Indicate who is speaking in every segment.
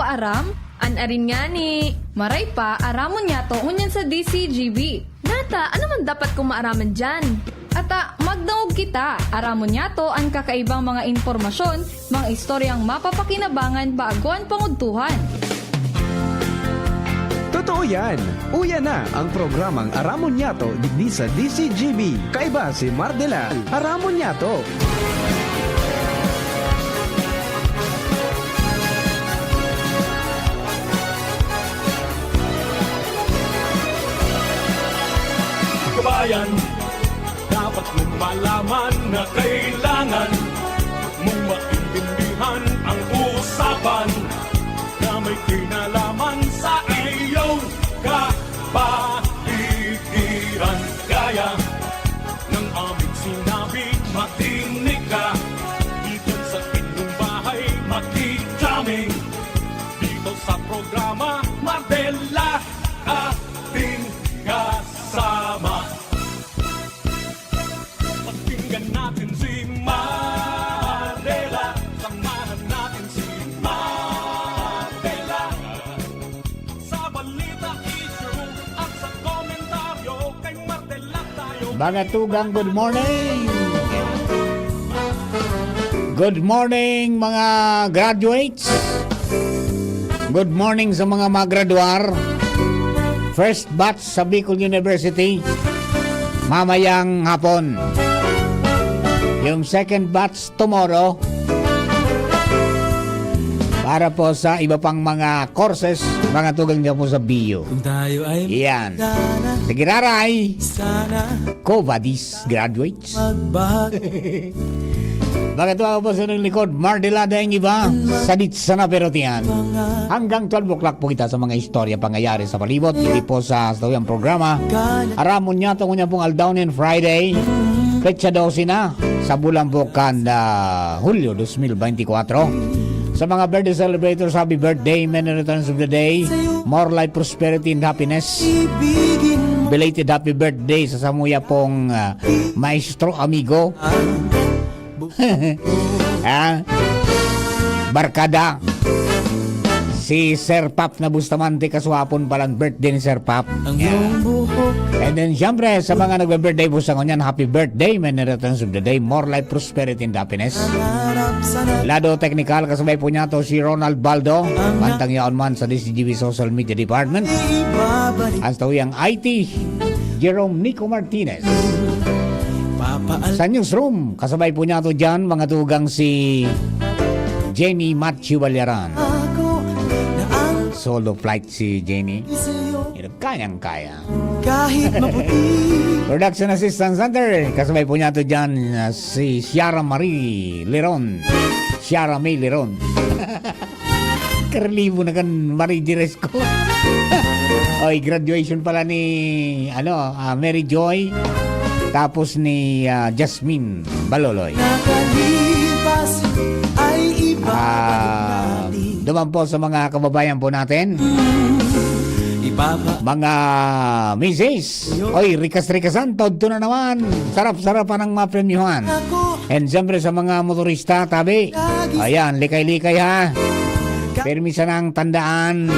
Speaker 1: aram? Anarin nga ni. Maray pa, aramon niya to unyan sa DCGB. Nata, ano man dapat kong maaraman dyan? Ata, magdaog kita. Aramon niya to ang kakaibang mga informasyon, mga istoryang mapapakinabangan baguan panguntuhan.
Speaker 2: Totoo yan. Uya na ang programang Aramon Yato digdi sa DCGB. Kaiba si Mardela. Aramon Yato.
Speaker 3: Kabayan, dapat mong malaman na kailangan mong maintindihan ang usapan na may kinalaman sa iyong kapaligiran. Gaya ng aming sinabi, makinig ka dito sa inyong bahay, makikaming dito sa programa Mardela ating kasama. Pakinggan natin si Mardela, samahan natin si Mardela. Sa balita issue at sa komentaryo, kay Mardela tayo.
Speaker 4: Mga tugang, good morning! Good morning mga graduates! Good morning sa mga magraduar. First batch sa Bicol University, mamayang hapon. Yung second batch tomorrow, para po sa iba pang mga courses, mga tugang niya po sa BU.
Speaker 5: Kung tayo ay
Speaker 4: Yan.
Speaker 5: sana,
Speaker 4: Sige raray,
Speaker 5: sana
Speaker 4: Covadis graduates.
Speaker 5: magbahagi.
Speaker 4: Bakit ako po sa inyong likod, Mardela dahil iba, sadit sana pero tiyan. Hanggang 12 o'clock po kita sa mga istorya pangyayari sa palibot. Hindi po sa tawiyang programa. Aramon niya itong pong Aldownin Friday. Petsa 12 na sa bulan bukan Hulyo 2024. Sa mga birthday celebrators, happy birthday, many returns of the day. More life, prosperity, and happiness.
Speaker 5: Ibigin mo
Speaker 4: Belated happy birthday sa samuya pong maestro amigo. Ah, barkada si Sir Pap na Bustamante, kaswapon palang birthday ni Sir Pap.
Speaker 5: ang iyong buhok.
Speaker 4: And then syempre sa mga nagbe-birthday po sa kanyan, happy birthday, many returns of the day, more life, prosperity, and happiness.
Speaker 5: Harap sana
Speaker 4: Lado Technical, kasabay po niya to si Ronald Baldo, mantang yaon man sa DCGB Social Media Department.
Speaker 5: ibabalik.
Speaker 4: Ang tawiyang IT, Jerome Nico Martinez.
Speaker 5: Papaal
Speaker 4: Sa newsroom, kasabay po niya to dyan, mga tugang si Jenny Matthew Balyaran.
Speaker 5: ako na ang
Speaker 4: Solo flight si Jenny.
Speaker 5: sa'yo
Speaker 4: Kayang-kaya.
Speaker 5: kahit maputi.
Speaker 4: Production Assistant Center, kasabay po niya to dyan si Ciara Marie Leron. Ciara May Leron. Karlibo na kan Marie Diresco. Oy, graduation pala ni Mary Joy. Tapos ni Jasmine Baloloy.
Speaker 5: Nakalipas ay ibabalik natin.
Speaker 4: Duman po sa mga kababayan po natin, mga misis. Oy, rikas-rikasan, todo na naman. Sarap-sarapan ang mapremyuhan.
Speaker 5: Ako
Speaker 4: And siyempre sa mga motorista, tabi. Ayan, likay-likay ha. Permisa ng tandaan.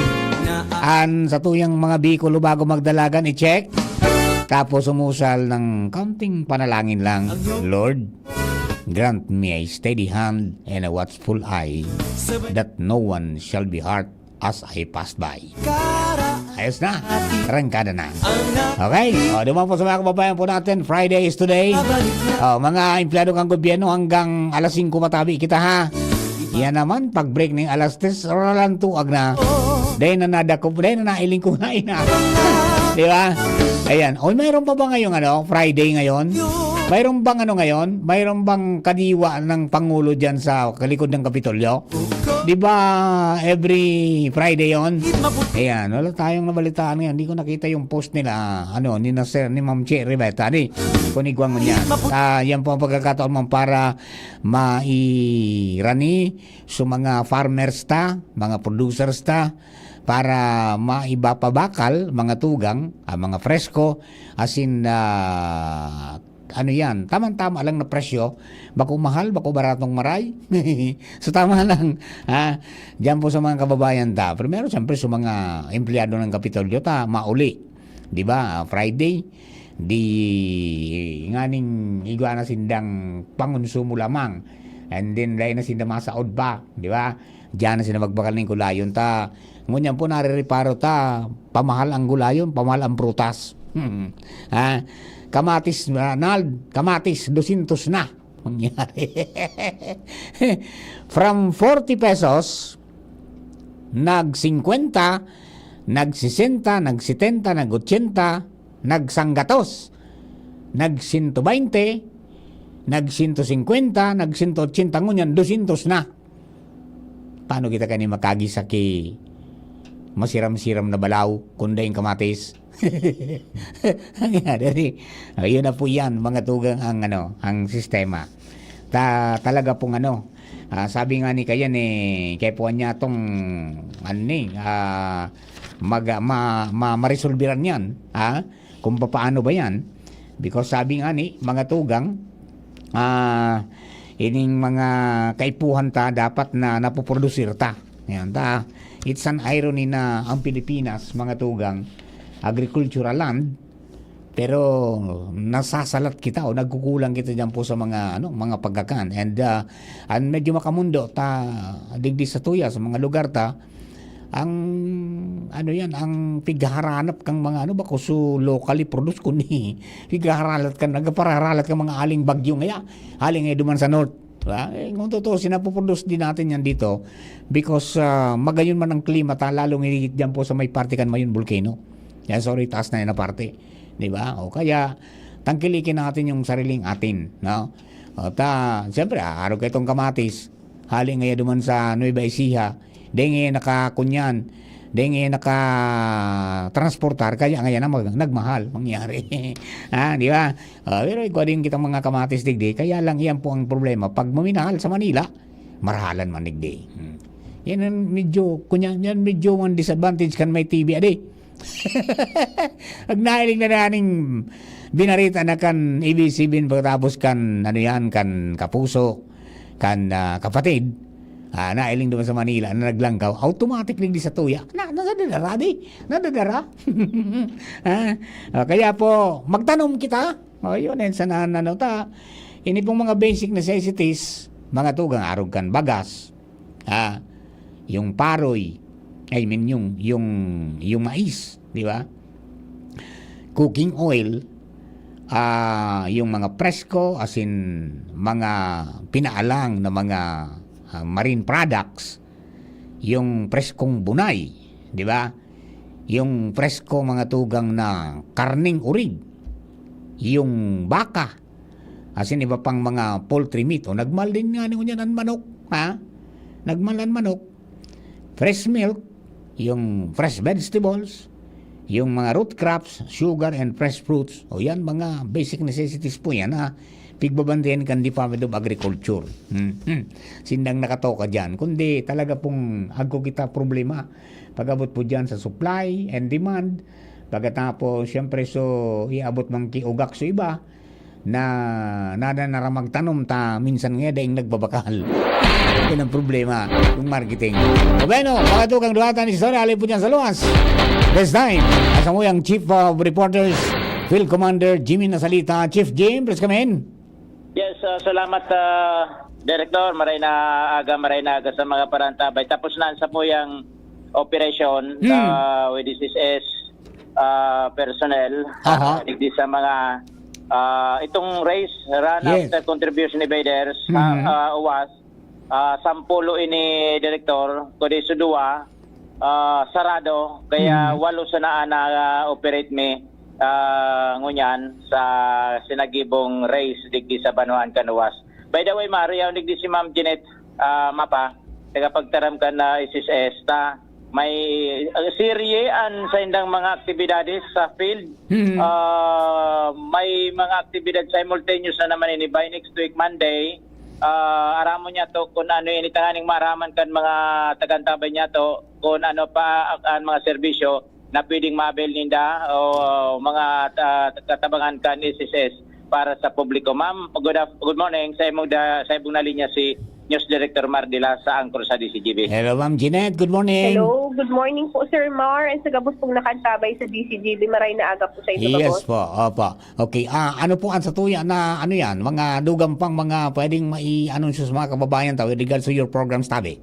Speaker 4: Sa tuyang mga bikulo bago magdalagan, i-check. Tapos umusal ng kaunting panalangin lang. Lord, grant me a steady hand and a watchful eye, that no one shall be hurt as I pass by. Ayos na. Rangkada na. Okay? Duman po sa mga kababayan po natin. Friday is today. Mga empleyado ng gobyerno hanggang alas 5 matabi kita ha. Yan naman, pag break ng alas 3, oralan tuag na. Dahil na nadakop, dahil na nailing ko na ina. Di ba? Ayan. O, mayroon pa ba ngayong Friday ngayon? Mayroon bang ngayon? Mayroon bang kadiwa ng Pangulo dyan sa kalikod ng Kapitolyo? Di ba every Friday yon? Ayan, wala tayong nabalitaan ngayon. Hindi ko nakita yung post nila, ni Ma'am Che Riveta. Kunigwang niya. Yan po ang pagkakataon mo para mairani sa mga farmers mga producers para maibapabakal mga tugang, mga fresko, asin ano yan, tamang-tama lang na presyo, bako mahal, bako baratong maray. So tama lang, diyan po sa mga kababayan ta. Primero, siyempre sa mga empleyado ng Kapitolyo ta, mauli. Di ba? Friday, di nganing igwa na sindang pangonsumo lamang. And then, dahil na sinda masaod ba, di ba? Diyan na sinda magbakal ng gulayon ta. Ngunyan po narireparo ta, pamahal ang gulayon, pamahal ang prutas. Kamatis, kamatis, 200 na. Mangyari. From 40 pesos, nag-50, nag-60, nag-70, nag-80, nag-100, nag-120, nag-150, nag-180, ngunyan, 200 na. Paano kita kani makagisa ki masiram-siram na balaw, kundi yung kamatis? Ayun na po yan, mga tugang ang sistema. Talaga pong sabi nga ni kayan kaya po niya tong maresolbiran yan, kung paano ba yan, because sabi nga ni mga tugang, ining mga kaipuhan ta dapat na napoprodusir ta. Yan ta. It's an irony na ang Pilipinas, mga tugang, agricultural land, pero nasasalat kita o nagkukulang kita diyan po sa mga mga pagkakan. And medyo makamundo ta digdi sa tuya sa mga lugar ta ang ang pigharanap kang mga bako so locally produced kundi pigharanap kan nagpararalat kang mga aling bagyo ngaya aling ay duman sa north. Kung totoo, sinapoproduce din natin yan dito because magayon man ang klima lalong higit dyan po sa may parte kan mayon volcano. Yan, sorry, taas na yan na parte. Diba? O kaya, tangkilikin natin yung sariling atin. No? O siyempre, araw kayo itong kamatis, haling ngayon duman sa Nueva Ecija, di nakakunyan, di naka-transportar, kaya ngayon na nagmahal, mangyari. Di ba? Pero ikaw din kitang mga kamatis digdi, kaya lang yan po ang problema. Pag maminahal sa Manila, marahalan man digdi. Yan ang medyo, yan medyo ang disadvantage kan may TV adi. Pag nahiling na naning binarita na kan ABCBN pagkatapos kan kan Kapuso, kan Kapatid, nailing doon sa Manila na naglangkaw, automatic din sa tuya. Nadadara di. Nadadara. Kaya po, magtanong kita. Yun, sa ta. Ini pong mga basic necessities, mga tugang arog kan bagas. Yung paroy, I mean yung mais, di ba? Cooking oil, yung mga presko, as in mga pinaalang na mga marine products, yung preskong bunay, di ba? Yung presko mga tugang na karning urig, yung baka, as in iba pang mga poultry meat, o nagmal din nga niyo yan ang manok, nagmalan manok, fresh milk, yung fresh vegetables, yung mga root crops, sugar and fresh fruits, o yan mga basic necessities po yan pigbabantayan kan Department of Agriculture. Sindang nakatoka dyan. Kundi talaga pong agko kita problema. Pag-abot po dyan sa supply and demand. Pagkatapos, syempre iabot mang kiugak so iba na nada naramagtanom ta minsan nga daing nagbabakal. Yan ang problema yung marketing. O bueno, pagkatukang duhatan ni Story, alin po dyan sa luwas. This time, asa mo yung Chief of Reporters, Field Commander Jimmy Nasalita. Chief Jim, please come in.
Speaker 6: Yes, salamat Director. Maray na aga sa mga parantabay. Tapos na sa po yung operation with DCS personnel. Digdi sa mga itong race run after contribution invaders uwas sampulo ini Director kundi sudua sarado kaya walo sa na operate me ngunyan sa sinagibong race digdi sa Banuan Kanuwas. By the way, Maria, digdi si Ma'am Jeanette Mapa, tagapagtaram ka na SSS ta may seryean sa indang mga aktibidades sa field. May mga aktibidad simultaneous na naman ini by next week Monday. Aramo niya to kung ano initanganing maraman kan mga tagantabay niya to kung ano pa ang mga serbisyo na pwedeng mabil ninda o mga katabangan kan SSS para sa publiko. Ma'am, good morning. Sa imong nalinya si News Director Mardila sa angkor sa DCGB.
Speaker 4: Hello, Ma'am Jeanette. Good morning.
Speaker 7: Hello, good morning po Sir Mar. And sa gabos pong nakantabay sa DCGB, maray na aga po sa ito
Speaker 4: Yes
Speaker 7: gabos.
Speaker 4: po, opo. Okay, ano po ang satuya na ano yan, mga dugang pang mga pwedeng mai-anunsyo sa mga kababayan tayo with regards to your programs, tabi?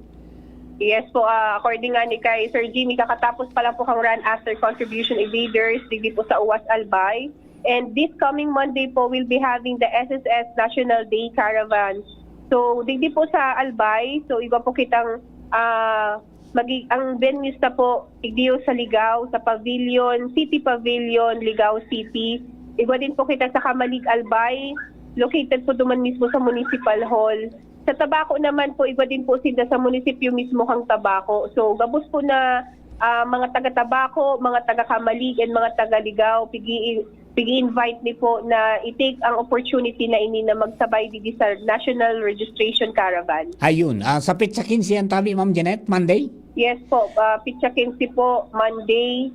Speaker 7: Yes po, according nga ni kay Sir Jimmy, kakatapos pa lang po kang run after contribution evaders, digdi po sa UWAS Albay. And this coming Monday po, we'll be having the SSS National Day Caravan. So, digdi po sa Albay. So, iba po kitang ang venues na po, digdi sa Ligao, sa Pavilion, City Pavilion, Ligao City. Iba din po kita sa Kamalig Albay, located po duman mismo sa Municipal Hall. Sa Tabako naman po, iba din po sila sa munisipyo mismo kang Tabako. So, gabos po na mga taga-Tabako, mga taga-Kamalig, and mga taga-Ligao, pigi-invite ni po na i-take ang opportunity na ini na magsabay dito sa National Registration Caravan.
Speaker 4: Ayun, sa Pizza 15 yan, tabi, Ma'am Jeanette, Monday?
Speaker 7: Yes po, Pitsa 15 po, Monday,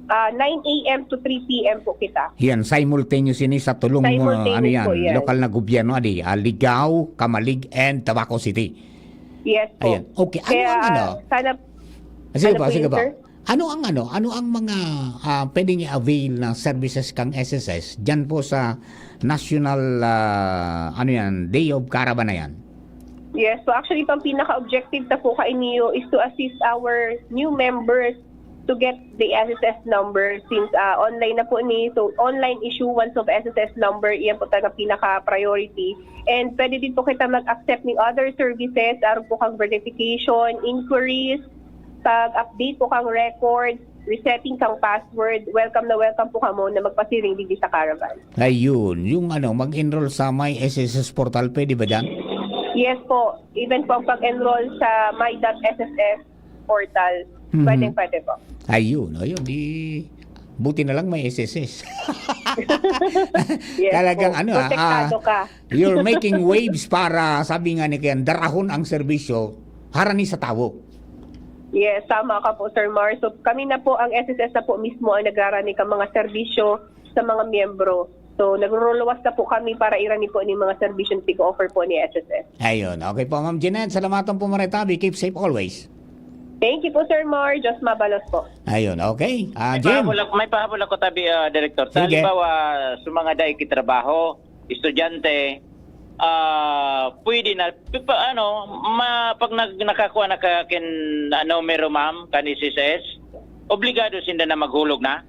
Speaker 7: 9 a.m. to 3 p.m. po kita.
Speaker 4: Yan, simultaneous ini sa tulong mo,
Speaker 7: Simultaneous
Speaker 4: ano yan,
Speaker 7: po yan.
Speaker 4: lokal na gobyerno, Ligao, Kamalig, and Tabaco City.
Speaker 7: Yes po.
Speaker 4: Ayan, okay. Ano
Speaker 7: Kaya,
Speaker 4: ang ano?
Speaker 7: Sana,
Speaker 4: Sige
Speaker 7: ano
Speaker 4: ba,
Speaker 7: po
Speaker 4: sige
Speaker 7: yun,
Speaker 4: ba?
Speaker 7: sir?
Speaker 4: Ano ang mga pwedeng i-avail na services kang SSS dyan po sa National Day of Caravan na yan?
Speaker 7: Yes, so actually, pang pinaka-objective na po kainiyo is to assist our new members to get the SSS number since online na po ni. So, online issuance of SSS number, iyan po talaga pinaka-priority. And pwede din po kita mag-accept ng other services, aron po kang verification, inquiries, pag-update po kang records, resetting kang password, welcome po kamo na magpasiring dito sa caravan.
Speaker 4: Ayun, yung mag-enroll sa My SSS portal, pwede ba dyan?
Speaker 7: Yes po, even po ang pag-enroll sa my.sss portal, pwede po.
Speaker 4: Ayun, buti na lang may SSS.
Speaker 7: Yes
Speaker 4: Talagang
Speaker 7: po, protektado ka.
Speaker 4: you're making waves para, sabi nga ni Ken, darahon ang serbisyo, harani sa tao.
Speaker 7: Yes, tama ka po Sir Mar. So kami na po, ang SSS na po mismo ang nagrarani ka mga serbisyo sa mga miyembro. So nagruluwas na po kami para irani po ni mga serbisyo na offer po ni SSS.
Speaker 4: Ayun, okay po Ma'am Jeanette, salamatan po Maritabi, keep safe always.
Speaker 7: Thank you po Sir Mar, Diyos mabalos po.
Speaker 4: Ayun, okay. Jim.
Speaker 6: May pahabol ako tabi, Director. Sa
Speaker 4: Sige.
Speaker 6: halimbawa, sa mga daiki-trabaho, estudyante, pwede na, pag nakakuha na ka numero, ma'am, kan SSS, obligado sila na maghulog na?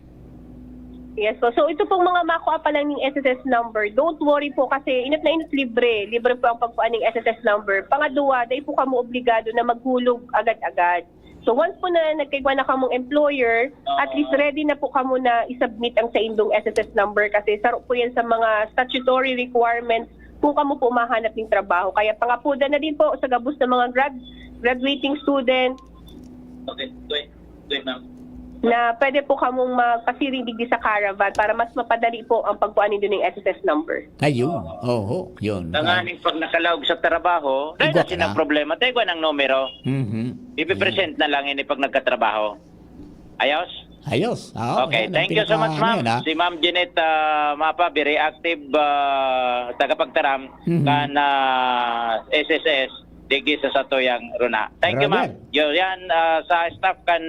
Speaker 7: Yes po. So ito pong mga makuha pa lang ng SSS number. Don't worry po kasi inat na inat libre. Libre po ang pagkuha ng SSS number. Pangadua, dahil po kamo obligado na maghulog agad-agad. So once po na nagkagawa na kamong employer, at least ready na po kamo na isubmit ang sa indong SSS number kasi saro po yan sa mga statutory requirements kung kamo po mahanap ng trabaho. Kaya pangapuda na din po sa gabos ng mga graduating student
Speaker 6: Okay, ma'am.
Speaker 7: na pwede po kamong magpasiring digdi sa caravan para mas mapadali po ang pagkuha nindo ng SSS number.
Speaker 4: Ayun, yun.
Speaker 6: Tanganing pag nakalaog sa trabaho, dahil
Speaker 4: Igwa
Speaker 6: na
Speaker 4: ka
Speaker 6: sinang
Speaker 4: na.
Speaker 6: problema, tayo ng numero,
Speaker 4: Mhm.
Speaker 6: ipipresent na lang ini pag nagkatrabaho. Ayos?
Speaker 4: Ayos.
Speaker 6: Okay, thank you so much, ma'am. Si Ma'am Jeanette Mapa, very active tagapagtaram kan SSS digi sa Satoyang Runa. Thank you, ma'am.
Speaker 4: Roger.
Speaker 6: Yan sa staff kan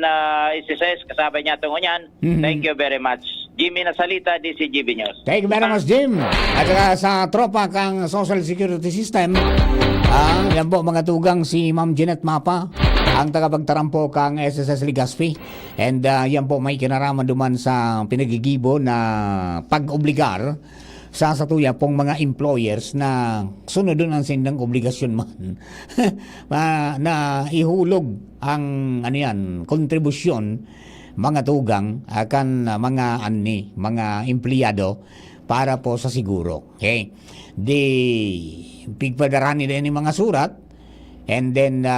Speaker 6: SSS kasabay niya tungo niyan. Thank you very much. Jimmy Nasalita, DCGB News.
Speaker 4: Thank you very much, Jim. At saka sa tropa kang Social Security System, yan po mga tugang si Ma'am Jeanette Mapa, ang tagapagtarampo kang SSS Legazpi. And yan po may kinaraman duman sa pinagigibo na pag-obligar sa satuya pong mga employers na sunodon ang sindang obligasyon man na ihulog ang kontribusyon mga tugang akan mga empleyado para po sa siguro. Okay? Di pigpadarani din yung mga surat and then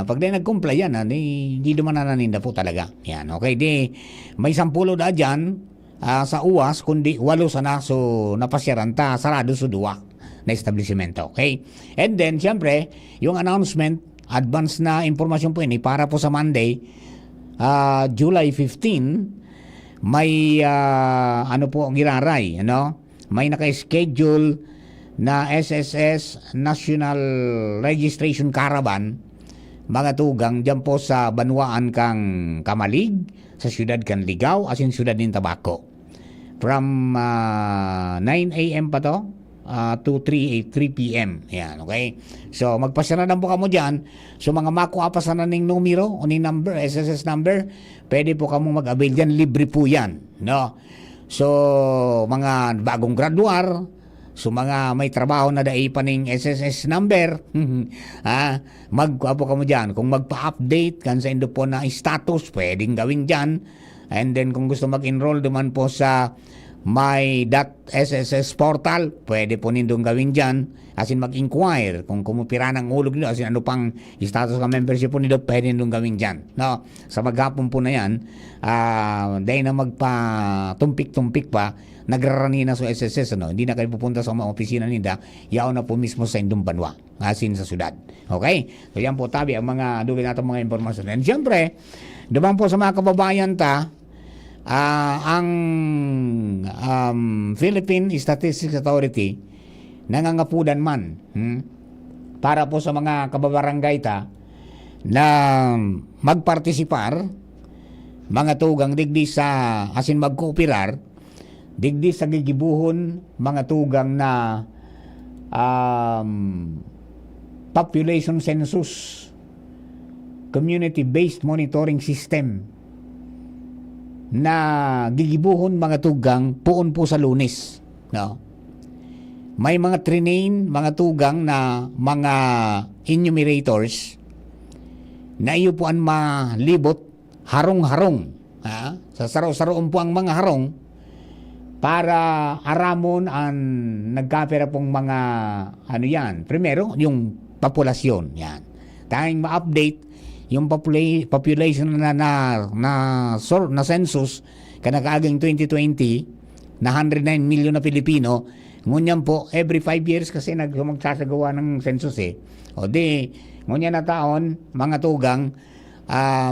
Speaker 4: pag di nag-comply yan, di duman na naninda po talaga. Yan, okay? Di may 10 da dyan sa UWAS, kundi 8 sana so napasyaran ta, sarado so 2 na establishmento. Okay? And then, siyempre, yung announcement, advance na informasyon po ini para po sa Monday, July 15, may po ang giraray, may naka-schedule na SSS National Registration Caravan, mga tugang, dyan po sa Banwaan kang Kamalig, sa siyudad kan Ligaw, asin siyudad ng Tabaco. From 9 a.m. pa to, to 3 p.m. Yan, okay? So, magpasara na po kamo dyan. So, mga makuha pa sa naning numero, o ning number, SSS number, pwede po kamo mag-avail dyan. Libre po yan, no? So, mga bagong graduar, so mga may trabaho na dai pa ning SSS number, magkuha po kamo dyan. Kung magpa-update kan sa indo po na status, pwedeng gawin dyan. And then, kung gusto mag-enroll naman po sa my.sss portal, pwede po nindong gawin dyan. Asin mag-inquire kung kumupira ng ulog nyo, asin ano pang status ka membership po nito, pwede nindong gawin dyan. No? Sa maghapon po na yan, dahil na magpa-tumpik-tumpik pa, nagrarani na sa SSS, ano? Hindi na kayo pupunta sa mga opisina nila, yaw na po mismo sa indong banwa, asin sa syudad. Okay? So yan po tabi ang mga dugay natin mga impormasyon. And syempre, duman po sa mga kababayan ang Philippine Statistics Authority nangangapudan man para po sa mga kababarangay na magpartisipar, mga tugang digdi sa asin magkooperar digdi sa gigibuhon, mga tugang na population census, community-based monitoring system na gigibuhon, mga tugang, poon po sa Lunes, no? May mga trinain, mga tugang na mga enumerators na iyo po ang malibot harong-harong, sa saro-saroon po ang mga harong para aramon ang nagkapera pong mga ano yan. Primero, yung populasyon yan. Tanging ma-update yung population na census kanakaaging 2020 na 109 million na Pilipino. Ngunyan po every 5 years kasi magsasagawa ng census o di ngunyan na taon, mga tugang,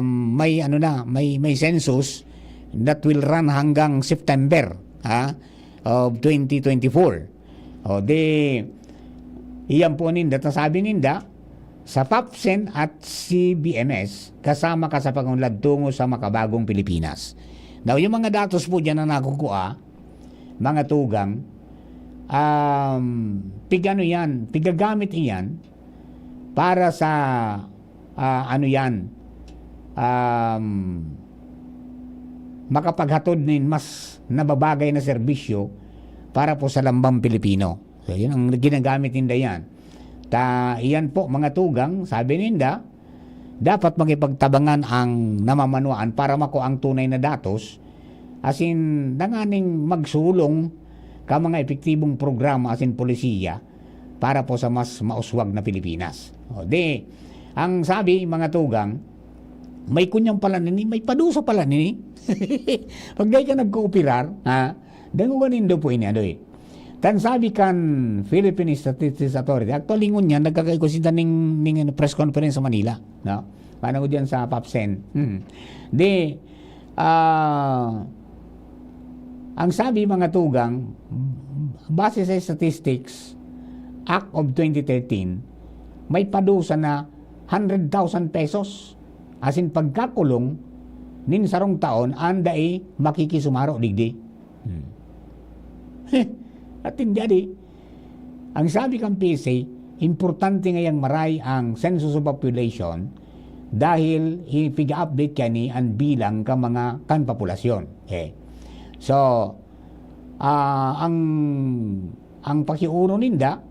Speaker 4: may may census that will run hanggang September of 2024. O di iyan po ninda, sabi ninda sa PAPSEN at CBMS, kasama ka sa pagunlad tungo sa makabagong Pilipinas. Now, yung mga datos po dyan na nakukuha, mga tugang, pigagamit iyan para sa, makapaghatod ng mas nababagay na serbisyo para po sa lambang Pilipino. So, yun ang ginagamit ninda yan. Iyan po, mga tugang, sabi ninda, dapat makipagtabangan ang namamanuan para makuha ang tunay na datos, asin nanganing magsulong ka mga epektibong programa asin polisiya para po sa mas mauswag na Pilipinas. O di, ang sabi, mga tugang, may kunyang pala nini, may padusa pala nini. Pag di ka nagkooperar, danguganin do po ini, tan sabi kan Philippine Statistics Authority, actually ngun yan, nagkakaikusin ning press conference sa Manila. No? Paano ko dyan sa PAPSEN? Ang sabi, mga tugang, base sa Statistics Act of 2013, may padusa na 100,000 pesos. As in, pagkakulong, nin sarong taon, anday makikisumaro digdi. At hindi, ang sabi kang PSA, importante ngayang maray ang census of population dahil ipiga-update ka ni ang bilang ka mga kan populasyon. So, ang pakiuno ninda,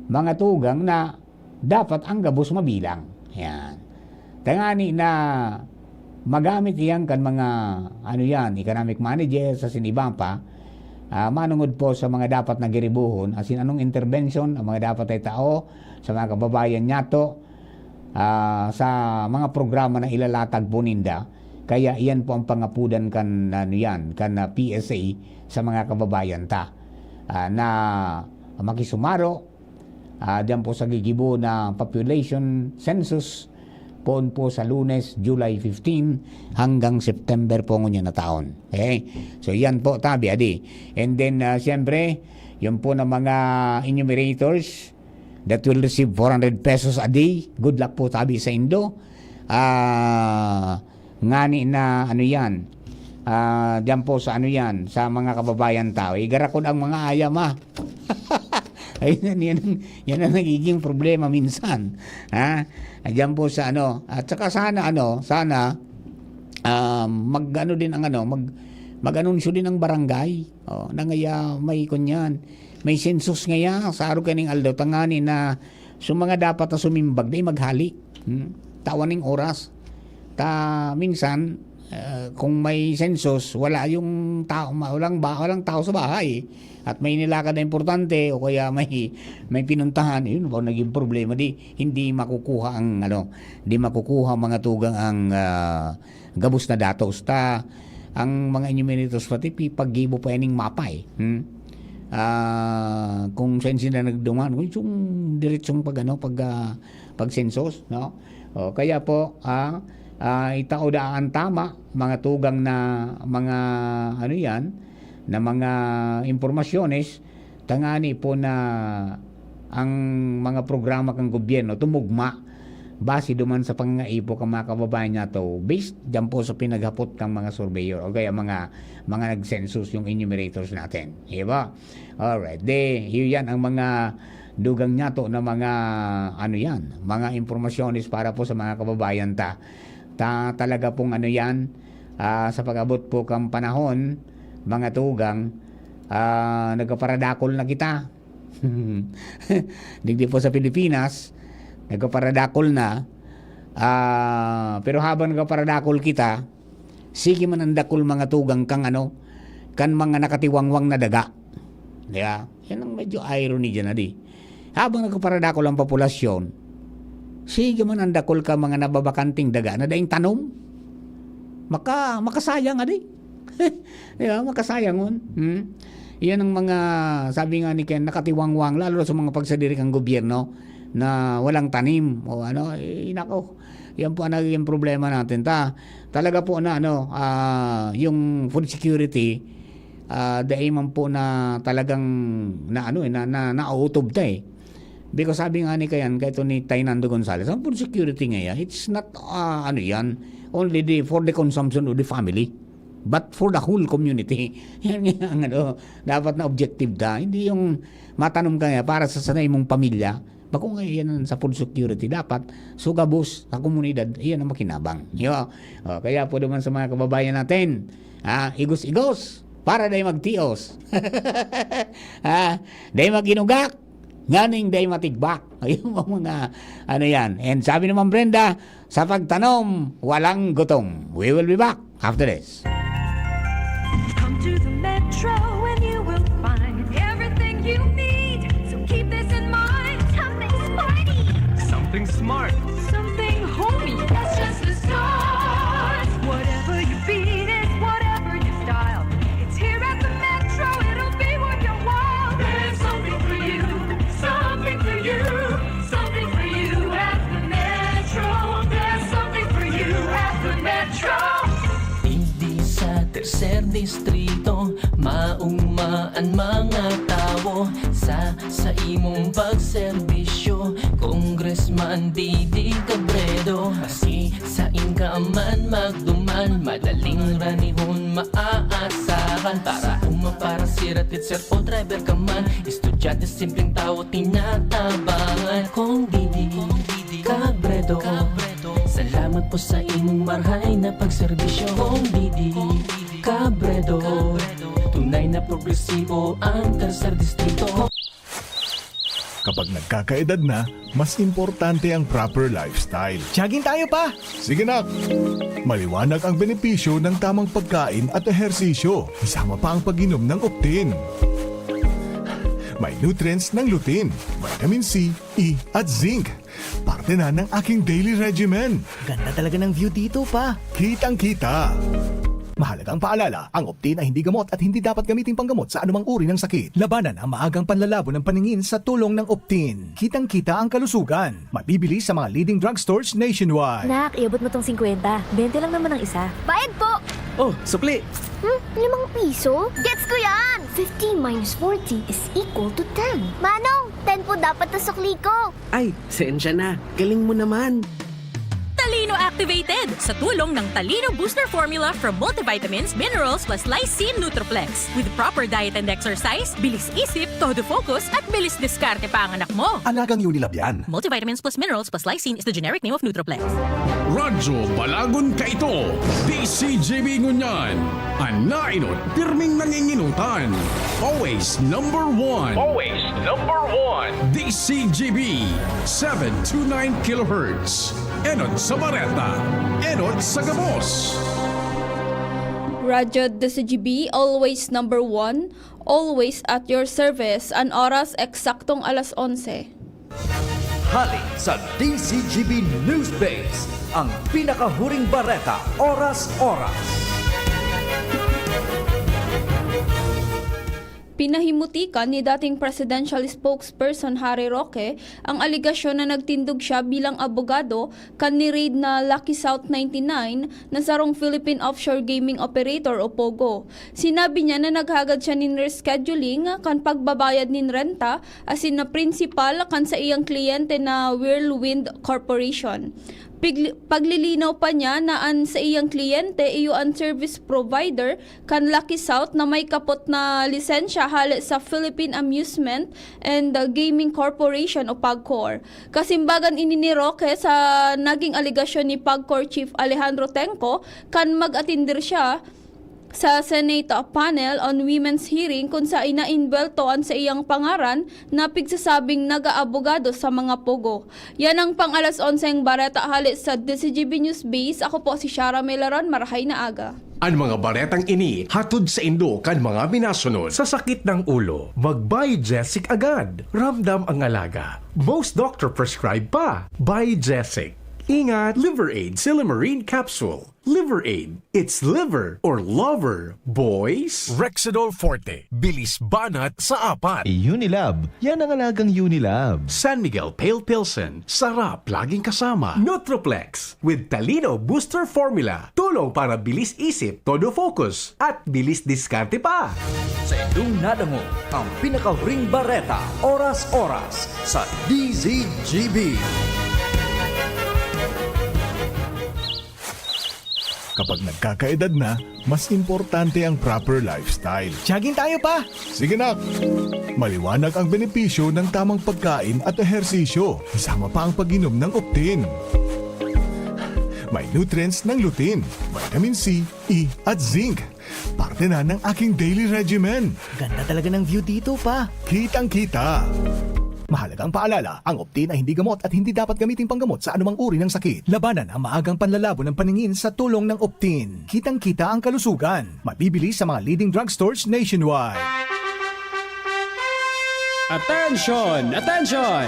Speaker 4: mga tugang, na dapat ang gabos mabilang. Yan. Tangani na magamit iyan kan mga economic managers sa sinibang pa, manungod po sa mga dapat na giribuhon, asin anong intervention ang mga dapat ay tao sa mga kababayan nyato sa mga programa na ilalatag po ninda. Kaya iyan po ang pangapudan kan PSA sa mga kababayan na makisumaro diyan po sa gigibo na population census poon po sa Lunes, July 15 hanggang September po ngunya na taon. Okay? So yan po tabi adi. And then siyempre, yung po na mga enumerators that will receive 400 pesos a day. Good luck po tabi sa Indo. Ngani na ano yan. Diyan po sa ano yan, sa mga kababayan tao. Igarakon ang mga ayama. Yan ang nagiging problema minsan. Ha? Diyan po sa ano. At saka sana mag-ano din ang ano, mag-anunsyo din ang barangay. Na ngaya may kunyan. May sensus ngaya sa araw kaning aldaw tangani na mga dapat na sumimbag day maghali. Tawaning oras. Minsan kung may sensus, wala yung tao, walang tao sa bahay. At may nilakad na importante o kaya may pinuntahan, yun po naging problema hindi makukuha mga tugang ang gabos na datos ang mga enumerators pati paggibo pa yaning mapay. Kung saan sila nagduman kung diretsong pag sensus, no? Kaya po itaudaan tama mga tugang na mga na mga impormasyones tangani po na ang mga programa kang gobyerno tumugma base duman sa pangangaipo ng mga kababayan niya to based dyan po sa pinaghapot ng mga surveyor o kaya mga nag-census yung enumerators natin. Diba? Alright. Yan ang mga dugang niya to na mga mga impormasyones para po sa mga kababayan talaga pong sa pag-abot po kang panahon mga tugang nagkaparadakol na kita. Digdi po sa Pilipinas nagkaparadakol na pero habang nagkaparadakol kita sige man ang dakol mga tugang kan mga nakatiwangwang na daga. Diba? Yan ang medyo irony dyan habang nagkaparadakol ang populasyon sige man ang dakol ka mga nababakanting daga na daing tanom makasayang diba? Makasayang yan ang mga sabi nga ni Ken nakatiwangwang lalo sa mga pagsadiri ng gobyerno na walang tanim o nako yan po ang naging problema natin talaga po na yung food security dahil man po na talagang nauutob because sabi nga ni Kayan kahit ni Tainando Gonzales ang food security ngayon it's not only for the consumption of the family but for the whole community. Yan ang dapat na objective hindi yung matanong kaya para sa sanay mong pamilya. Kung yan sa food security, dapat sugabos sa komunidad, yan ang makinabang. Kaya po naman sa mga kababayan natin, igos-igos, para day magtios. Day maginugak, nganing day matigbak. Ayun mga yan. And sabi naman Brenda, sa pagtanom, walang gutom. We will be back after this.
Speaker 8: Come to the Metro and you will find everything you need. So keep this in mind. Something smarty.
Speaker 3: Something smart.
Speaker 8: Something homey. That's just the start. Whatever you beat it, whatever you style. It's here at the Metro. It'll be worth your while. There's something for you. Something for you. Something for you at the Metro. There's something for you at the Metro.
Speaker 9: Sa tercer distrito, maugmaan mga tao sa imong pagserbisyo. Congressman Didi Cabredo, si sa inka man magduman, madaling ranihon maaasahan. Para sirat sir o driver ka man, estudyante simpleng tao tinatabangan. Kung Didi Cabredo, salamat po sa imong marhay na pagserbisyo. Kung Didi Cabredo, tunay na progresibo ang tercer distrito.
Speaker 10: Kapag nagkakaedad na, mas importante ang proper lifestyle.
Speaker 5: Jogging tayo pa!
Speaker 10: Sige nak! Maliwanag ang benepisyo ng tamang pagkain at ehersisyo. Kasama pa ang pag-inom ng Optin. May nutrients ng lutein, vitamin C, E at zinc. Parte na ng aking daily regimen.
Speaker 5: Ganda talaga ng view dito pa.
Speaker 10: Kitang-kita. Mahalagang paalala, ang Optin ay hindi gamot at hindi dapat gamitin panggamot sa anumang uri ng sakit. Labanan ang maagang panlalabo ng paningin sa tulong ng Optin. Kitang-kita ang kalusugan. Mabibili sa mga leading drugstores nationwide.
Speaker 11: Nak, iabot mo tong 50. 20 lang naman ang isa.
Speaker 12: Bayad po!
Speaker 13: Oh, supli!
Speaker 12: 5 piso? Gets ko yan! 15 minus 40 is equal to 10. Manong, 10 po dapat na sukli ko.
Speaker 13: Ay, sensya na. Galing mo naman.
Speaker 14: Talino Activated sa tulong ng Talino Booster Formula from multivitamins, minerals plus lysine Nutroplex. With proper diet and exercise, bilis isip, todo focus at bilis diskarte pa ang anak mo.
Speaker 10: Alagang Unilab yan.
Speaker 14: Multivitamins plus minerals plus lysine is the generic name of Nutroplex.
Speaker 3: Radyo Balagon ka ito, DCGB Ngunyan. Anainot, pirming nanginginutan. Always number one. Always number one. DCGB, 729 kHz. Enot sa Bareta, Enot sa Gabos.
Speaker 1: Radyo DCGB, always number 1, always at your service. An oras, eksaktong alas 11.
Speaker 15: Hali sa DCGB News Base, ang pinakahuring bareta, oras-oras.
Speaker 1: Pinahimutikan ni dating presidential spokesperson Harry Roque ang aligasyon na nagtindog siya bilang abogado kan ni-raid na Lucky South 99 na sarong Philippine Offshore Gaming Operator o POGO. Sinabi niya na naghagad siya nin rescheduling kan pagbabayad nin renta asin na principal kan sa iyang kliyente na Whirlwind Corporation. Paglilinaw pa niya na an sa iyang kliyente iyo ang service provider kan Lucky South na may kapot na lisensya hali sa Philippine Amusement and Gaming Corporation o PAGCOR. Kasimbagan ini ni Roque sa naging aligasyon ni PAGCOR Chief Alejandro Tenco kan mag-atindir siya sa Senate panel on women's hearing kung sa inainbeltoan sa iyang pangaran na pigsasabing nag-aabogado sa mga pogo. Yan ang pang alas 11 bareta halit sa DCGB News Base. Ako po si Shara Melaron, marahay na aga.
Speaker 3: Ang mga baretang ini hatod sa Indo kan mga minasunod.
Speaker 16: Sa sakit ng ulo, mag-Biogesic agad. Ramdam ang alaga. Most doctor prescribe pa. Biogesic. Ingat! Liver Aid Silymarin Capsule. Liver Aid. It's liver or lover, boys.
Speaker 10: Rexidol Forte, bilis banat sa 4.
Speaker 17: Unilab, yan ang alagang Unilab.
Speaker 16: San Miguel Pale Pilsen. Sarap laging kasama. Nutroplex with Talino Booster Formula. Tulong para bilis isip, todo focus at bilis diskarte pa.
Speaker 15: Sa indong nadango, ang pinakahuring bareta, oras-oras sa DZGB.
Speaker 10: Kapag nagkakaedad na, mas importante ang proper lifestyle.
Speaker 5: Jogging tayo pa!
Speaker 10: Sige na! Maliwanag ang benepisyo ng tamang pagkain at ehersisyo. Kasama pa ang pag-inom ng Optin. May nutrients ng lutein, vitamin C, E at zinc. Parte na ng aking daily regimen.
Speaker 5: Ganda talaga ng view dito pa.
Speaker 10: Kitang-kita. Mahalagang paalala, ang Optin ay hindi gamot at hindi dapat gamitin panggamot sa anumang uri ng sakit. Labanan ang maagang panlalabo ng paningin sa tulong ng Optin. Kitang-kita ang kalusugan. Mabibili sa mga leading drugstores nationwide.
Speaker 18: Attention! Attention!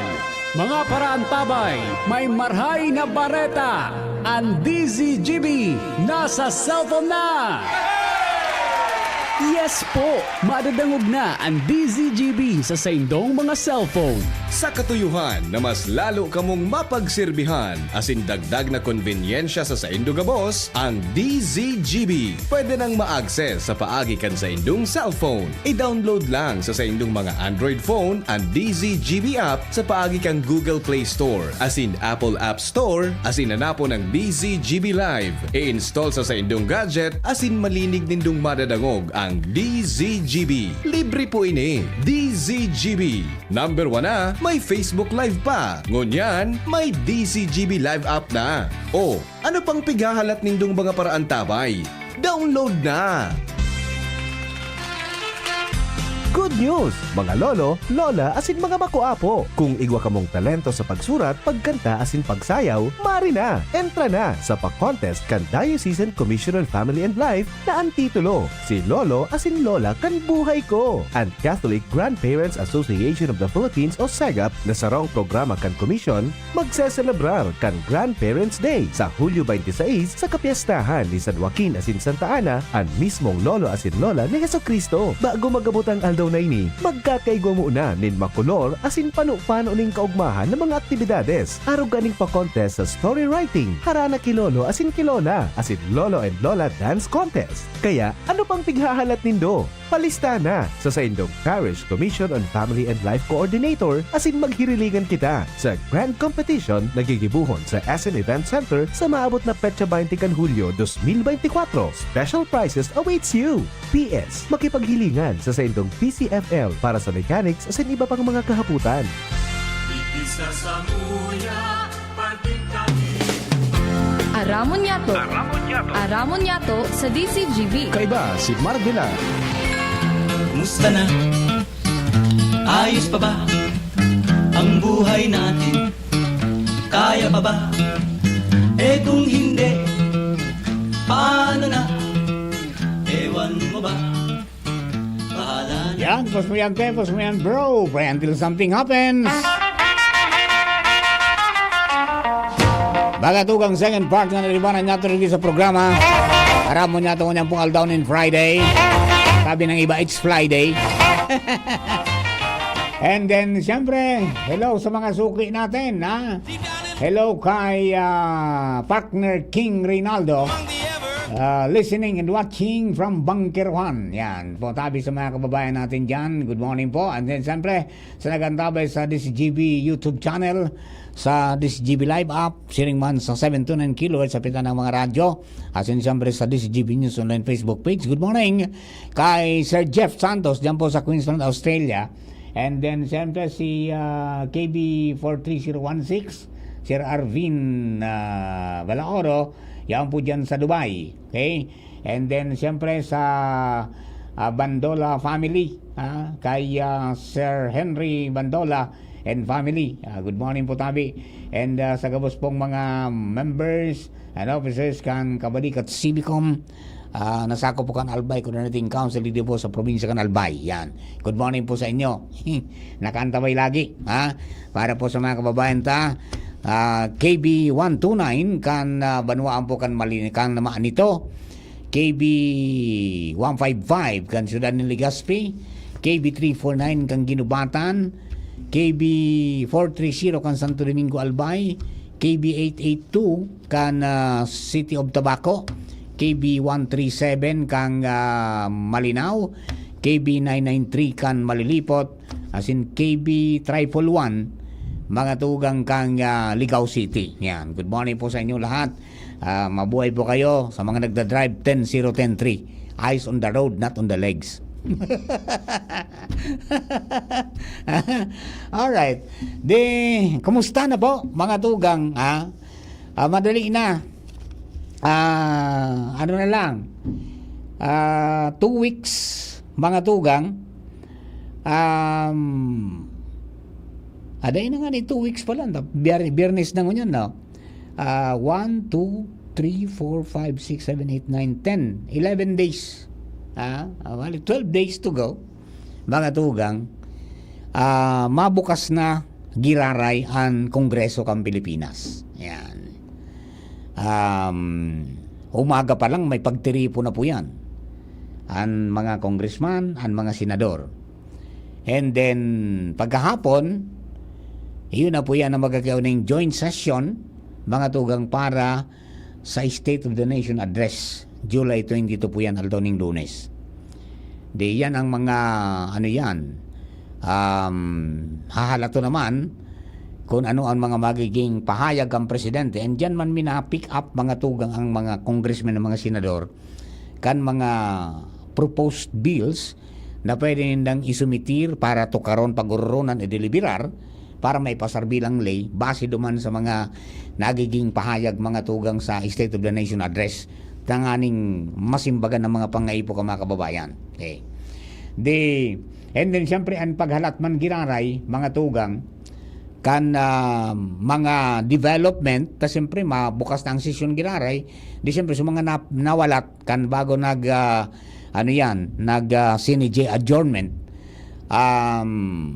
Speaker 18: Mga parantabay, may marhay na bareta. Ang DZGB nasa cellphone na! Yes po! Madadangog na ang DZGB sa saindong mga cellphone.
Speaker 19: Sa katuyuhan na mas lalo kamong mapagserbihan asin dagdag na konbenyensya sa Saindo Gabos, ang DZGB. Pwede nang ma-access sa paagi kan sa indong cellphone. I-download lang sa saindong mga Android phone ang DZGB app sa paagi kang Google Play Store, asin Apple App Store, asin hanapo ng DZGB Live. I-install sa saindong gadget, asin malinig nindong madadangog ang DZGB. Libre po ini. DZGB. Number 1 na, may Facebook Live pa. Ngunyan, may DZGB Live app na. O, ano pang pigahalat nindong mga paraan tabay? Download na!
Speaker 20: Good news! Mga lolo, lola, asin mga makuapo. Kung igwa ka mong talento sa pagsurat, pagkanta, asin pagsayaw, mari na! Entra na sa pa-contest kan Diocesan Commission on Family and Life na ang titulo, Si Lolo asin Lola kan Buhay Ko. Ang Catholic Grandparents Association of the Philippines o SAGAP na sarong programa kan komisyon, magseselebrar kan Grandparents Day sa Hulyo 26 sa kapiyastahan ni San Joaquin asin Santa Ana, ang mismong lolo asin lola ni Jesucristo. Bago magabot ang aldaw na ini, magkakaigwa mo na nin makulor asin pano-pano ning kaugmahan ng mga aktibidades. Araw ganing pa-contest sa story writing, harana kilolo asin kilola, asin lolo and lola dance contest. Kaya ano pang pighahalat nindo? Palista na sa Saindong Parish Commission on Family and Life Coordinator asin maghiriligan kita sa Grand Competition na gigibuhon sa SM Event Center sa maabot na petsa 20 kan Hulyo 2024. Special prizes awaits you! PS, makipaghilingan sa Saindong PCFL para sa mechanics asin iba pang mga kahaputan.
Speaker 3: Isa sa muya,
Speaker 1: Aramon Yato. Aramon Yato sa DCGB.
Speaker 2: Kaiba si Mardila.
Speaker 9: Kumusta na? Ayos pa ba ang buhay natin? Kaya pa ba? Eh kung hindi, paano na? Ewan mo ba? Bahala na.
Speaker 4: Yan, pos mo yan bro. Pray until something happens. Bagatugang second part nga nalibanan natin rin sa programa. Aramon niya ito kanyang pong aldown in Friday. Sabi ng iba, it's Friday. And then, siyempre, hello sa mga suki natin, ha? Hello kay partner King Rinaldo. Listening and watching from Bunker 1. Yan, po tabi sa mga kababayan natin dyan. Good morning po. And then, siyempre, sa nagantabay sa DCGB YouTube channel, sa DCGB Live app, siring man sa 729 kHz sa pitan ng mga radyo. Asin siyempre sa DCGB News Online Facebook page. Good morning kay Sir Jeff Santos dyan po sa Queensland, Australia. And then siyempre si KB 43016, Sir Arvin Balaoro, yan po dyan sa Dubai. Okay? And then siyempre sa Bandola family, kay Sir Henry Bandola and family. Good morning po tabi. And sa gabos pong mga members and officers kan Kabalik at Civicom, nasako po kan Albay Coordinating Council dito po sa probinsya kan Albay. Yan. Good morning po sa inyo. Nakantabay lagi. Para po sa mga kababayan ta, KB 129 kan Banwaan po kan Malinikan naman nito. KB 155 kan Ciudad ng Legazpi. KB 349 kan Ginubatan. KB 430 kan Santo Domingo Albay, KB 882 kan City of Tabaco, KB 137 kan Malinaw, KB 993 kan Malilipot, asin KB 111 mga tugang kan Ligao City. Yan. Good morning po sa inyo lahat. Mabuhay po kayo sa mga nagda-drive 10-0-10-3. Eyes on the road, not on the legs. Alright. Kumusta na po mga tugang? Madali na. Ano na lang? 2 weeks mga tugang. Aday na nga ni 2 weeks pa lang. Biyernes na ngunyan, no? 1, 2, 3, 4, 5, 6, 7, 8, 9, 10. 11 days. 12 days to go. Mga tugang, mabukas na giraray ang Kongreso kang Pilipinas. Yan. Umaga pa lang may pagtiripo na po yan. Ang mga congressman, ang mga senador. And then, pagkahapon, yun na po yan ang magkakaw ng joint session, mga tugang, para sa State of the Nation Address. July 22 po yan, aldoning Lunes. Di yan ang mga, hahalato naman kung ano ang mga magiging pahayag ang presidente. And dyan man pick up mga tugang ang mga congressmen ng mga senador kan mga proposed bills na pwede nindang isumitir para to karon pagurunan e deliberar para may pasar bilang lay base duman sa mga nagiging pahayag mga tugang sa State of the Nation Address tanganing masimbagan ng mga pangaipo ka mga kababayan. Okay. And then siyempre ang paghalat man giraray mga tugang kan mga development ta siyempre mabukas na ang sesyon giraray di siyempre sa mga nawalat kan bago nag CNJ adjournment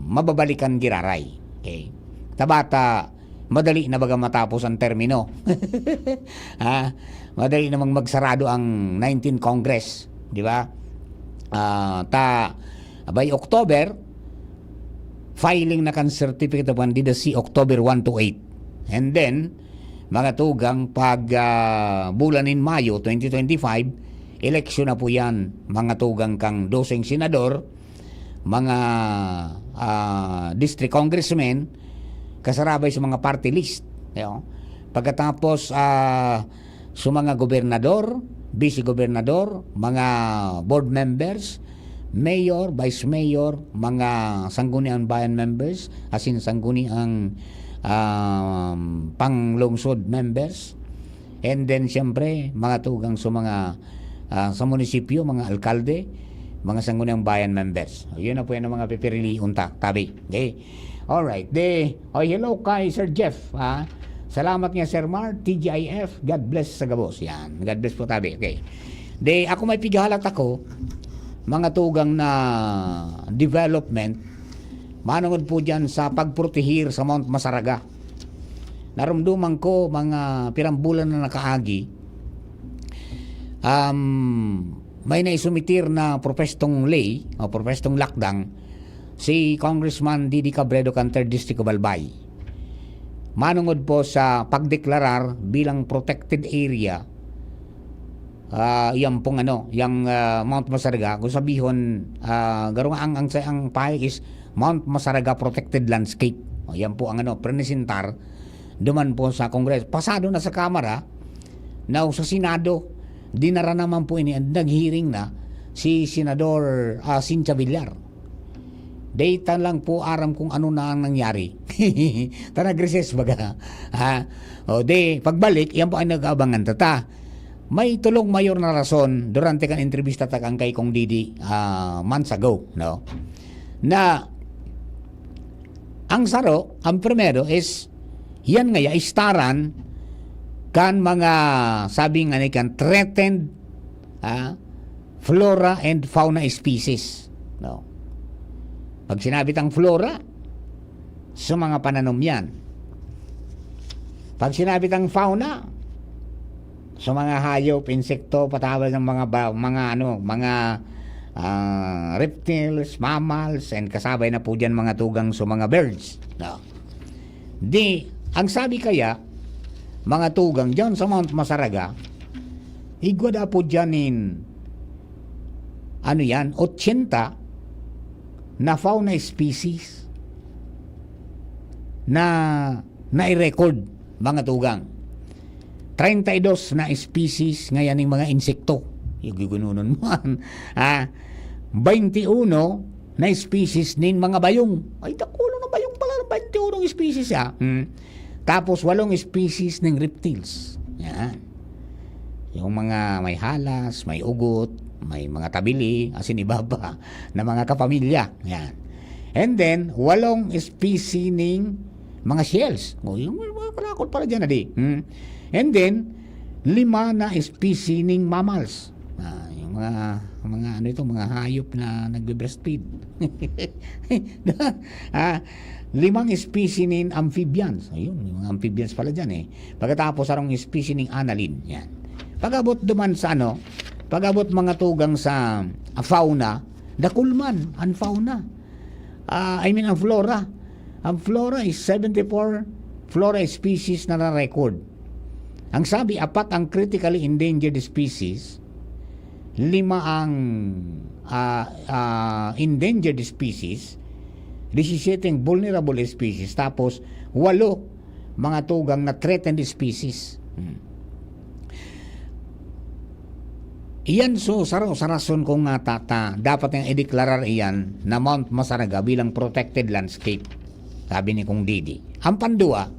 Speaker 4: mababalikan giraray. Okay. Tabata madali na baga matapos ang termino. Madali namang magsarado ang 19 Congress, di ba? By October, filing na kan certificate of candidacy October 1 to 8. And then, mga tugang, pag bulanin Mayo 2025, eleksyon na po yan, mga tugang kang 12 senador, mga district congressmen, kasarabay sa mga party list. Pagkatapos, sa mga gobernador, vice-gobernador, mga board members, mayor, vice mayor, mga sangguniang bayan members, asin sangguniang panglungsod members, and then siyempre mga tugang sa mga sa munisipyo, mga alkalde, mga sangguniang bayan members. Yun na po yan ang mga pipirili unta, tabi. Okay. Alright. Hello kay Sir Jeff. Salamat nga Sir Mar, TGIF, God bless sa gabos. Yan, God bless po tabi. Okay. Ako may pigahalat ako, mga tugang na development, manungod po dyan sa pagprotehir sa Mount Masaraga. Naramduman ko mga pirambulan na nakaagi, may naisumitir na propestong lay o propestong lakdang si Congressman Didi Cabredo kan 3rd District of Albay. Manungod po sa pagdeklarar bilang protected area yang pong yang Mount Masaraga, kung sabihon garong ang pahay is Mount Masaraga Protected Landscape. Yan po ang presentar duman po sa Congress. Pasado na sa Kamara, now sa Senado, dinara naman po ini, nag-hearing na si Senador Cynthia Villar. Data lang po aram kung ano na ang nangyari. Nag-recess baga. Pagbalik, yan po ay nag-abangan tata. May tulong mayor na rason durante kan entrevista takang kay Kong Didi months ago, no? Na ang saro, ang primero is yan nga istaran kan mga sabi nga ni kan threatened flora and fauna species, no? Pag sinabi tang flora, sa mga pananom yan. Pag sinabi tang fauna, so mga hayop, insekto, patawag ng mga reptiles, mammals, and kasabay na po dyan mga tugang so mga birds. No. Ang sabi kaya, mga tugang dyan sa Mount Masaraga, igwada po dyan 80 na fauna species na i-record mga tugang. 32 na species ngayon ng mga insekto. Igugununon mo. 21 na species nin mga bayong. Ay, nakulo na bayong pala. 21 species Tapos 8 species ng reptiles. Yan. Yung mga may halas, may ugot, may mga tabili, asin ibaba na mga kapamilya. Yan. And then, 8 species ng mga shells. Yung mga kalakot pala dyan na di. And then 5 na species ng mammals. Yung mga hayop na nagbe-breastfeed. 5 species ng amphibians. Ayun, yung mga amphibians pala dyan Pagkatapos arong species ng annelid. Yan. Pag-abot duman sa pag-abot mga tugang sa fauna, dakulman ang fauna. Ang flora. Ang flora is 74 flora species na na-record. Ang sabi, 4 ang critically endangered species, 5 ang endangered species, 17 ang vulnerable species, tapos 8 mga tugang na threatened species. Iyan sa rason kung dapat yung i-deklarar iyan na Mount Masaraga bilang protected landscape, sabi ni Kong Didi. Ang pandua,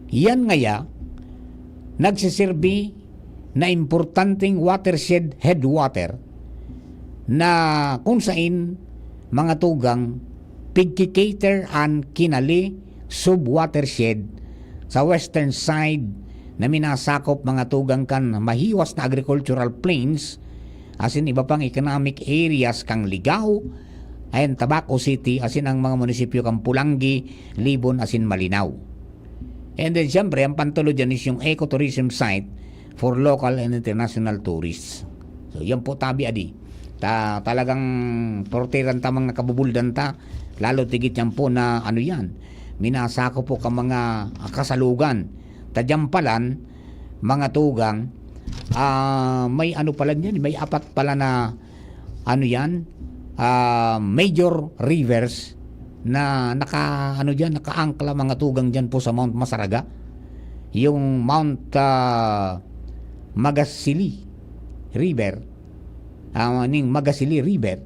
Speaker 4: iyan ngaya nagsisilbi na importanteng watershed headwater na kung saan mga tugang pigkikater an kinali sub-watershed sa western side na minasakop mga tugang kan mahiwas na agricultural plains asin iba pang economic areas kang Ligao ayan Tabaco City asin ang mga munisipyo kang Pulangi, Libon asin Malinaw. And then siyempre ang pantulo dyan is yung ecotourism site for local and international tourists. So yan po tabi adi. Talagang porteran tamang nakabubuldan ta lalo tigit yan po na ano yan minasako po ka mga kasalugan tadyampalan mga tugang may ano pala yan may apat pala na ano yan major rivers na nakaangkla mga tugang dyan po sa Mount Masaraga yung Mount Magasili River Magasili River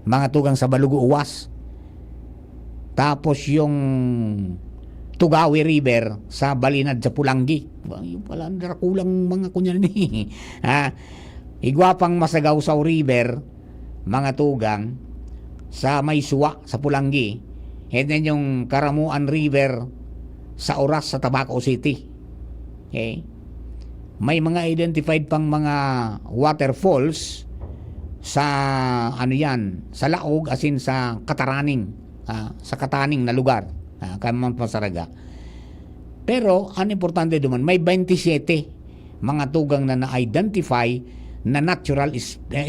Speaker 4: mga tugang sa Balugo Uwas tapos yung Tugawi River sa Balinad sa Pulangi yung pala kulang mga kunyan ni Igwapang Masagawsaw River mga tugang sa Maysua sa Pulangi and then yung Karamuan River sa Oras sa Tabaco City. Okay? May mga identified pang mga waterfalls sa ano yan sa Laog asin sa Kataraning sa Kataning na lugar Mount Masaraga. Pero ang importante duman may 27 mga tugang na na-identify na natural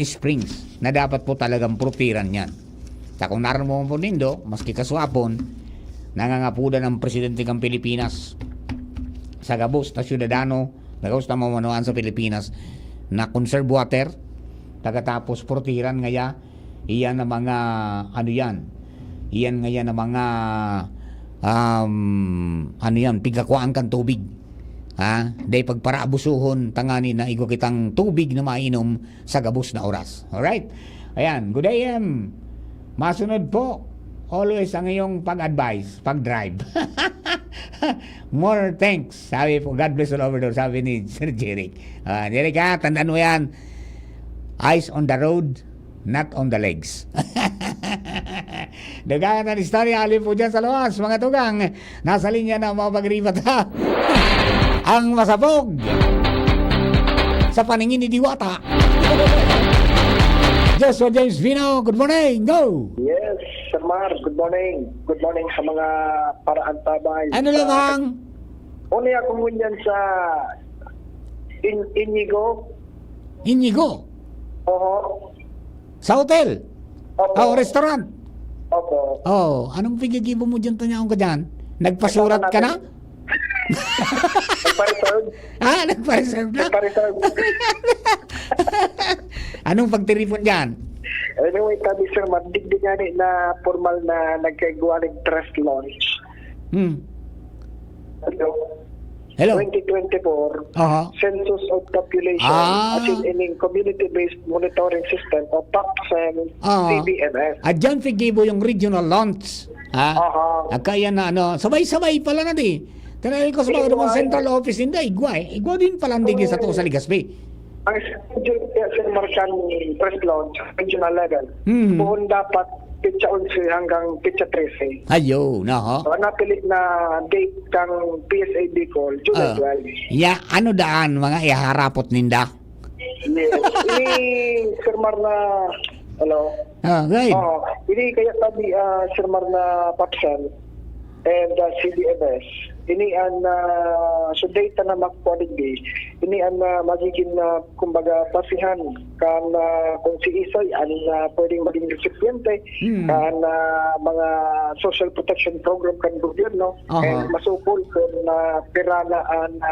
Speaker 4: springs na dapat po talagang propiran yan. Sa kung naroon mo po nindo maski kaswapon nangangapuda ng presidente ng Pilipinas sa Gabos na Ciudadano nagawas na mamanoan sa Pilipinas na conserve water tagatapos portiran ngaya iyan na mga ano yan iyan ngaya na mga ano yan pigakuan kan tubig day pagparaabusuhon tangani na igo kitang tubig na mainom sa gabos na oras. Alright, ayan, good AM masunod po always ang iyong pag-advise pag-drive. More thanks sabi po, God bless all over there sabi ni Sir Jeric. Jeric tandaan mo yan, eyes on the road not on the legs. Dagangan na istorya alin po dyan sa luwas mga tugang nasa linya na mapagribat ang masabog sa paningin ni Diwata. Joshua James Vino, good morning, go!
Speaker 21: Yes, Sir Mar, good morning. Good morning sa mga paraan tabay.
Speaker 4: Ano lamang?
Speaker 21: Una ako ngunyan sa Inigo.
Speaker 4: Inigo?
Speaker 21: Oo.
Speaker 4: Sa hotel?
Speaker 21: Opo.
Speaker 4: Restaurant?
Speaker 21: Opo.
Speaker 4: Anong pigigibo mo dyan tanyaon ka dyan? Nagpasurat ka na?
Speaker 21: Nagpa-reserve.
Speaker 4: Nagpa-reserve na?
Speaker 21: Nagpa-reserve.
Speaker 4: Anong pagtiripon dyan?
Speaker 21: Anyway, tabi Sir Mar, digdig nga na formal na nagkaiguanig trust launch.
Speaker 4: Hello.
Speaker 21: 2024 Census of Population as in community-based monitoring system o PACSEN CBMS.
Speaker 4: At dyan pigibo yung regional launch. Kaya na sabay-sabay pala na di. Tanay ko sa mga central office hindi, igwa din pala hindi sa to sa Legazpi.
Speaker 21: Ang Sir Marcan press launch, regional level, buon dapat pitsa 11 hanggang pitsa 13.
Speaker 4: Ayo,
Speaker 21: So, napilit na date kang PSA Bicol, July 12.
Speaker 4: Ano daan mga iharapot ninda?
Speaker 21: Yes. Ini Sir Mar na, hello?
Speaker 4: Right.
Speaker 21: Ini kaya tabi Sir Mar na Paksan and CDMS. Ini ang so data na makukuha ini ang magiging kumbaga pasihan kan kung si Isay ang pwedeng maging recipiente kan mga social protection program kan gobyerno and masukol kung pirana ang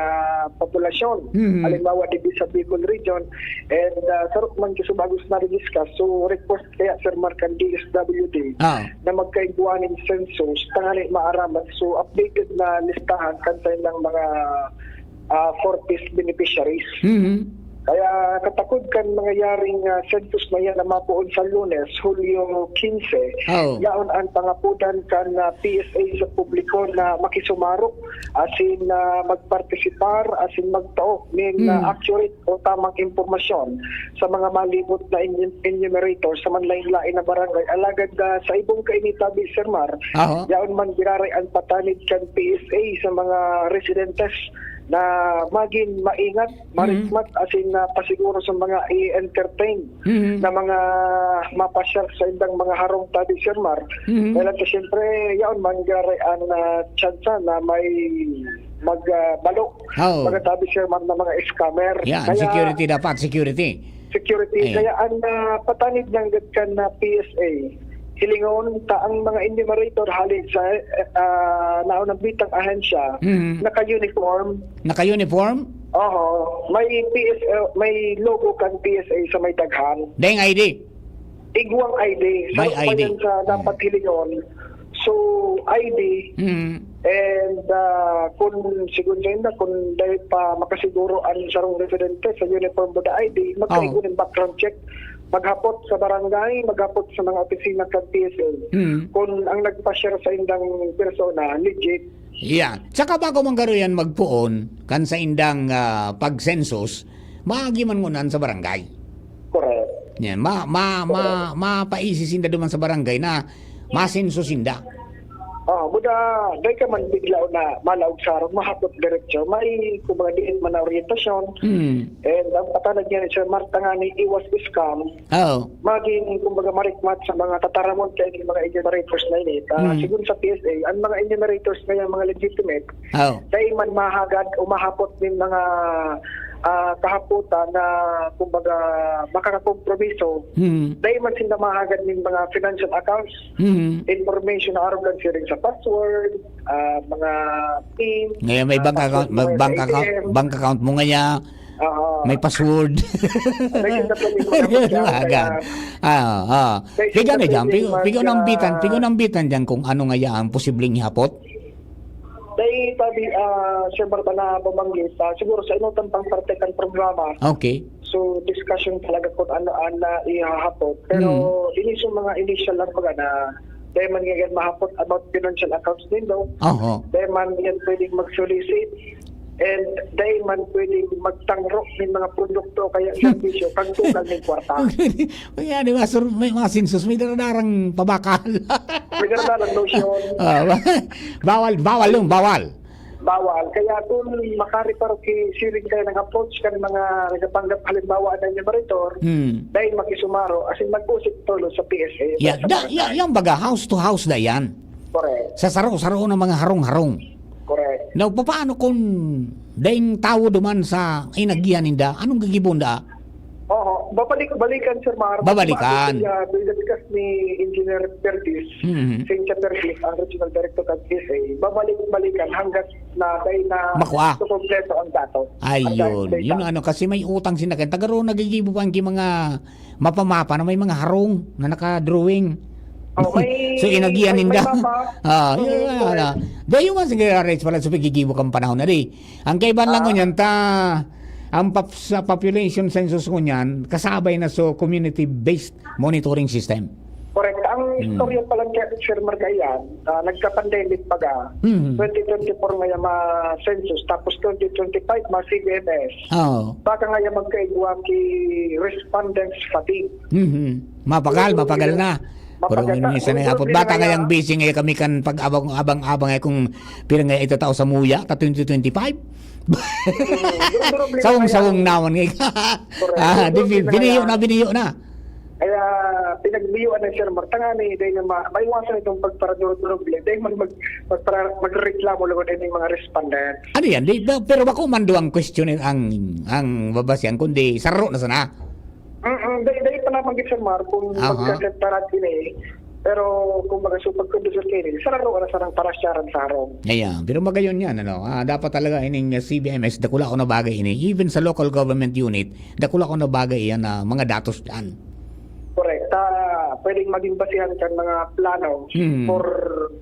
Speaker 21: populasyon halimbawa dito sa Bicol region and sarap man kisubagos na rin-discuss so request kaya Sir Marcan DSWD na magkaiguanin census tangani maaraman so updated na listahan kantay ng mga 4-piece beneficiaries. Kaya katakod kan mangyayaring census na yan na mapuon sa Lunes, Hulyo 15,
Speaker 4: Oh.
Speaker 21: yaon ang pangapudan kan PSA sa publiko na makisumarok, asin magpartisipar, asin magtao ng accurate o tamang impormasyon sa mga malibot na enumerator sa manlain-lain na barangay. Alagad sa ibong kainitabi, Sir Mar,
Speaker 4: Aho.
Speaker 21: yaon man giraray ang patanid kan PSA sa mga residentes na maging maingat, marikmat, asin na pasiguro sa mga i-entertain na mga mapasyal sa indang mga harong tabi, Sir Mar. Kaya siyempre, yaon man giraray ang tsansa na may magbalo.
Speaker 4: Oh.
Speaker 21: Mga tabi, Sir Mar, na mga scammer.
Speaker 4: Yan,
Speaker 21: Kaya-
Speaker 4: security dapat, security.
Speaker 21: security.
Speaker 4: Ayan.
Speaker 21: Kaya ang patanid ng gadkan na PSA, hilingon ta ang mga enumerator halin sa naunang bitang ahensya, naka-uniform.
Speaker 4: Naka-uniform?
Speaker 21: Oo, may PSA, may logo kan PSA sa may daghan.
Speaker 4: Dahil ID.
Speaker 21: Igwang ID.
Speaker 4: May
Speaker 21: pa
Speaker 4: ID.
Speaker 21: yan sa dapat hilingon. So, ID, and kung siguro na kung dahil pa makasiguro ang sarong residente sa uniform mo na ID, magkaigo ng background check, maghapot sa barangay, maghapot sa mga opisina ng PSA. Kung ang nagpa-share sa indang persona, legit.
Speaker 4: Yan. Tsaka bago man garo yan magpuon, kan sa indang pag-census, maagiman mo nan sa barangay.
Speaker 21: Correct.
Speaker 4: Yan. Mapaisisinda duman sa barangay na masensusinda.
Speaker 21: Buda, dahil ka man biglaw na malaog sarong, mahapot diretsyo, may kumbaga diin man na orientasyon, and ang patanag niya ni Sir Marta nga ni iwas scam,
Speaker 4: Oh.
Speaker 21: maging kumbaga marikmat sa mga tataramon kaya yung mga enumerators na init. Siguro sa PSA, ang mga enumerators na yung mga legitimate,
Speaker 4: Oh.
Speaker 21: dahil man mahagad o mahapot din mga kahaputan na kumbaga makakakompromiso, dahil man sila mahagad ng mga financial accounts, information na aron sharing sa password, mga PIN,
Speaker 4: Ngayon may bank account, bank account mo nga may password. Agad. Piga na dyan, pigo ng bitan dyan kung ano nga yan posibleng ihapot.
Speaker 21: Dahil tabi, Sir Marta na bumanggit, siguro sa inutang pang partekan programa,
Speaker 4: Okay.
Speaker 21: so discussion talaga kung ano ang ihahapot. Pero inisyo mga initial lang pag na dahil man yan mahapot about financial accounts din daw.
Speaker 4: Oo.
Speaker 21: Dahil man yan pwedeng mag-solicit and dahil man pwedeng magtangrok ng mga produkto kaya servisyo kang tukal ng kwarta.
Speaker 4: Kaya di ba, may mga sensus, may daradarang pabakal.
Speaker 21: May ganun lotion.
Speaker 4: Bawal.
Speaker 21: Bawal. Kaya kung makariparo siring kayo ng approach ka ng mga nagapanggap halimbawa na enumerator, dahil makisumaro, as in mag-usip tolo sa PSA.
Speaker 4: Yan baga, house to house na yan.
Speaker 21: Correct.
Speaker 4: Sa saro-saro ng mga harong-harong.
Speaker 21: Correct.
Speaker 4: Now, paano kung daing tao duman sa inagihan ninda, anong gagibon da?
Speaker 21: Oo, balikan Sir Mar.
Speaker 4: Babalikan.
Speaker 21: Discuss ni Engineer Pertis, Cynthia Pertis, ang Regional Director ng PSA, balikan hanggat na dahil na
Speaker 4: Makuha.
Speaker 21: kompleto ang dato.
Speaker 4: Ayun. Yun ano, kasi may utang sinakin. Tagaro nagigibo pa ang mga mapamapa na may mga harong na naka-drawing. So inagihan ninda. Dahil yung mga sige pala sa pagigibo kang panahon na di. Ang kaiban lang ko niyan sa population census ko niyan kasabay na so community-based monitoring system.
Speaker 21: Correct. Ang istorya pa lang kaya Sir Margayan, nagka-pandemic pa ga. 2024 ngayon ma-census, tapos 2025 ma-CBMS. Baka ngayon magkaigwa ki respondents fatigue.
Speaker 4: Mapagal na. Pero minsan na hapot bata ngayang busy ngayon kami kan pag-abang kung pira nga ito tao sa muya ta 2025. Sawong naman ngayon. Biniyo na.
Speaker 21: Kaya pinagbiyuan ng Sir Marta nga ni dahil maiwasan itong pagparaduro-duroble dahil magreklamo lang din yung mga respondents.
Speaker 4: Ano yan? Pero bako mando ang question ang babasyan kundi saro na sana.
Speaker 21: Dahil pa naman Sir Mar kung magkasentarat din pero kung mag-super conducer kayo sararo ka na sarang parasyaran sa harong.
Speaker 4: Ayan, pero magayon yan dapat talaga ining CBMS dakula ko na bagay ini even sa local government unit dakula ko na bagay yan na mga datos dyan.
Speaker 21: Correct. Pwedeng maging basihan ka mga plano for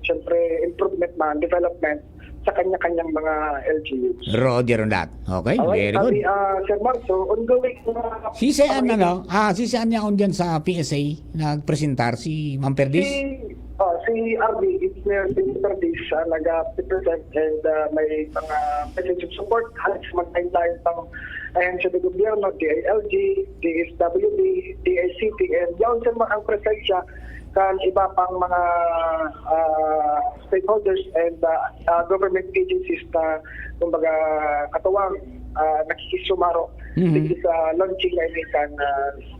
Speaker 21: siyempre improvement man, development sa kanya-kanyang mga LGUs.
Speaker 4: Roger on that. Okay,
Speaker 21: Alright,
Speaker 4: very good.
Speaker 21: Sir Marso, ongoing
Speaker 4: Si Sean si Sean niya dyan sa PSA nagpresentar si Ma'am Perdis.
Speaker 21: Si RD, Engineer Perdis, nag-present and may mga message of support. Halos magtayin-tayin pang ahensya ng gobyerno, DILG, DSWD, DICT, and yun sir ang presensya kan iba pang mga stakeholders and government agencies na kumbaga katuwang nakikisumaro sa launching na ilikan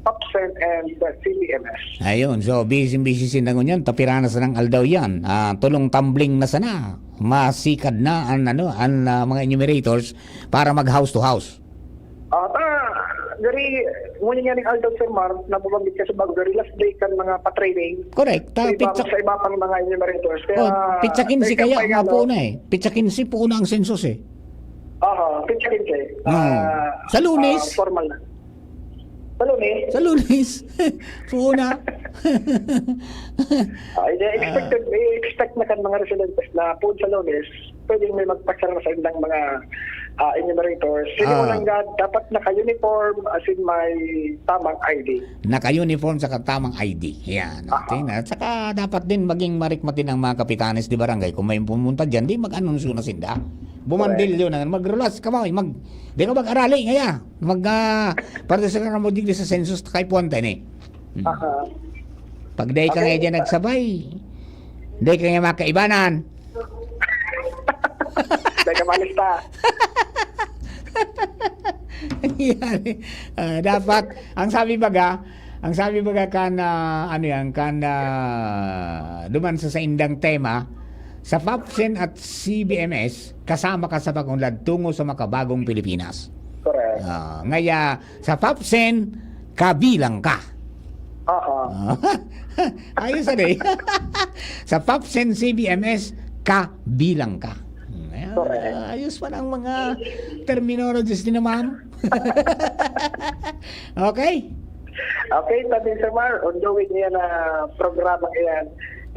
Speaker 21: PAPSEN and CBMS.
Speaker 4: Ayun, so busy sindangon yan, tapiranas na ng aldaw yan. Tulong tumbling na sana. Masikad na ang mga enumerators para mag house to house.
Speaker 21: Gari, ngunit nga ng Aldaw Sir Mar, nabubanggit ka sa bago, gari last day kan mga pa-training.
Speaker 4: Correct.
Speaker 21: Sa iba pang mga enumerators.
Speaker 4: Pitsa 15 kaya nga po na eh. Pitsa 15 po na ang census eh.
Speaker 21: Pitsa 15.
Speaker 4: Sa Lunes.
Speaker 21: Formal na. Sa Lunes?
Speaker 4: Sa Lunes. Puna.
Speaker 21: Expect na kan mga residentes na po sa Lunes, pwedeng may magpaksara sa indang mga enumerators. Sino mo lang dapat naka-uniform as in may tamang ID.
Speaker 4: Naka-uniform sa tamang ID. Yan. Okay. At saka dapat din maging marikmatin ang mga kapitanes di barangay. Kung may pumunta dyan, di mag-anunsyo na sinda. Bumandil yun. Mag-relax ka mo. Di ka mag-arali. Kaya, para sa ka mo digli sa census kay Puantan eh. Pag di ka nga dyan nagsabay, di ka nga makaibanan.
Speaker 21: Di ka malista.
Speaker 4: Dapat ang sabi baga kan duman sa indang tema sa PAPSEN at CBMS kasama ka sa pagunlad tungo sa makabagong Pilipinas.
Speaker 21: Correct.
Speaker 4: Ngaya sa PAPSEN kabilang ka. Ayos na eh. Sa PAPSEN CBMS kabilang ka. Ayos pa ng mga terminologies din na ma'am. Okay?
Speaker 21: Okay, tabi Sir Mar, ongoing yan na programa yan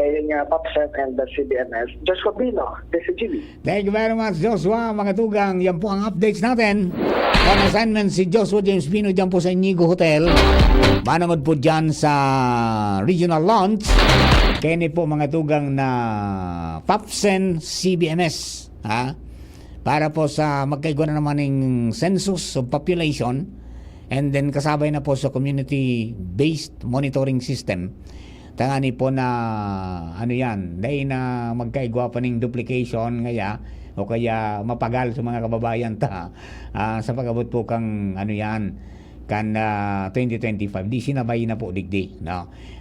Speaker 21: kaya nga PAPSEN and the CBMS. Joshua Bino, DCGB.
Speaker 4: Thank you very much, Joshua. Mga tugang, yan po ang updates natin. On assignment si Joshua James Bino dyan po sa Inigo Hotel. Manangod po dyan sa regional launch. Kaya ni po mga tugang na PAPSEN CBMS. Para po sa magkaigwa na naman ng census of population and then kasabay na po sa community-based monitoring system. Tangani po na dahil na magkaigwa pa ng duplication o kaya mapagal sa mga kababayan sa pag-abot po kang 2025 di sinabay na po digdi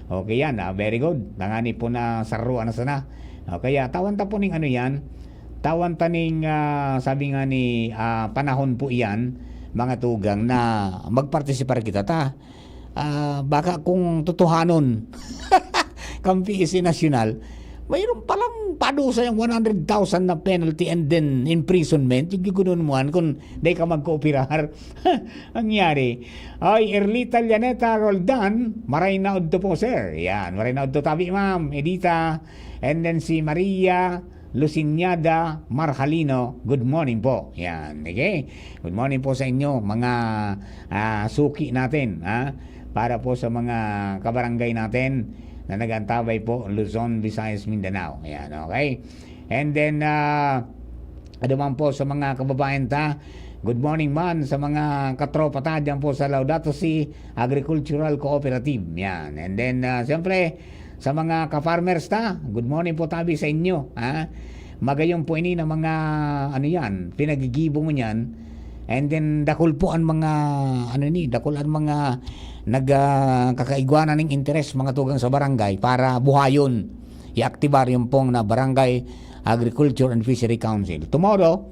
Speaker 4: okay yan very good tangani po na saruan na sana kaya tawan ta po ning tawan taning sabi nga ni panahon po iyan mga tugang na magpartisipar kita baka kung tutuhanon kang PSA National mayroon palang padusa yung 100,000 na penalty and then imprisonment yung gigunon mo kung di ka magkooperar ang yari Erlita Llaneta Roldan maray na udto po sir yan maray na udto tabi ma'am Edita and then si Maria Lucinyada Marjalino, good morning po. Yan, okay? Good morning po sa inyo, mga suki natin, para po sa mga kabarangay natin na nagantabay po, Luzon, Visayas, Mindanao. Yan, okay? And then, man po sa mga kababayan good morning man sa mga katropa dyan po sa Laudato Si Agricultural Cooperative. Yan, and then, siyempre, sa mga ka-farmers good morning po tabi sa inyo. Magayong po ini na mga pinagigibo mo niyan. And then dakol po ang mga dakol ang mga nagkakaigwanan ng interes mga tugang sa barangay para buhayon. I-aktibar yung pong na Barangay Agriculture and Fishery Council. Tomorrow,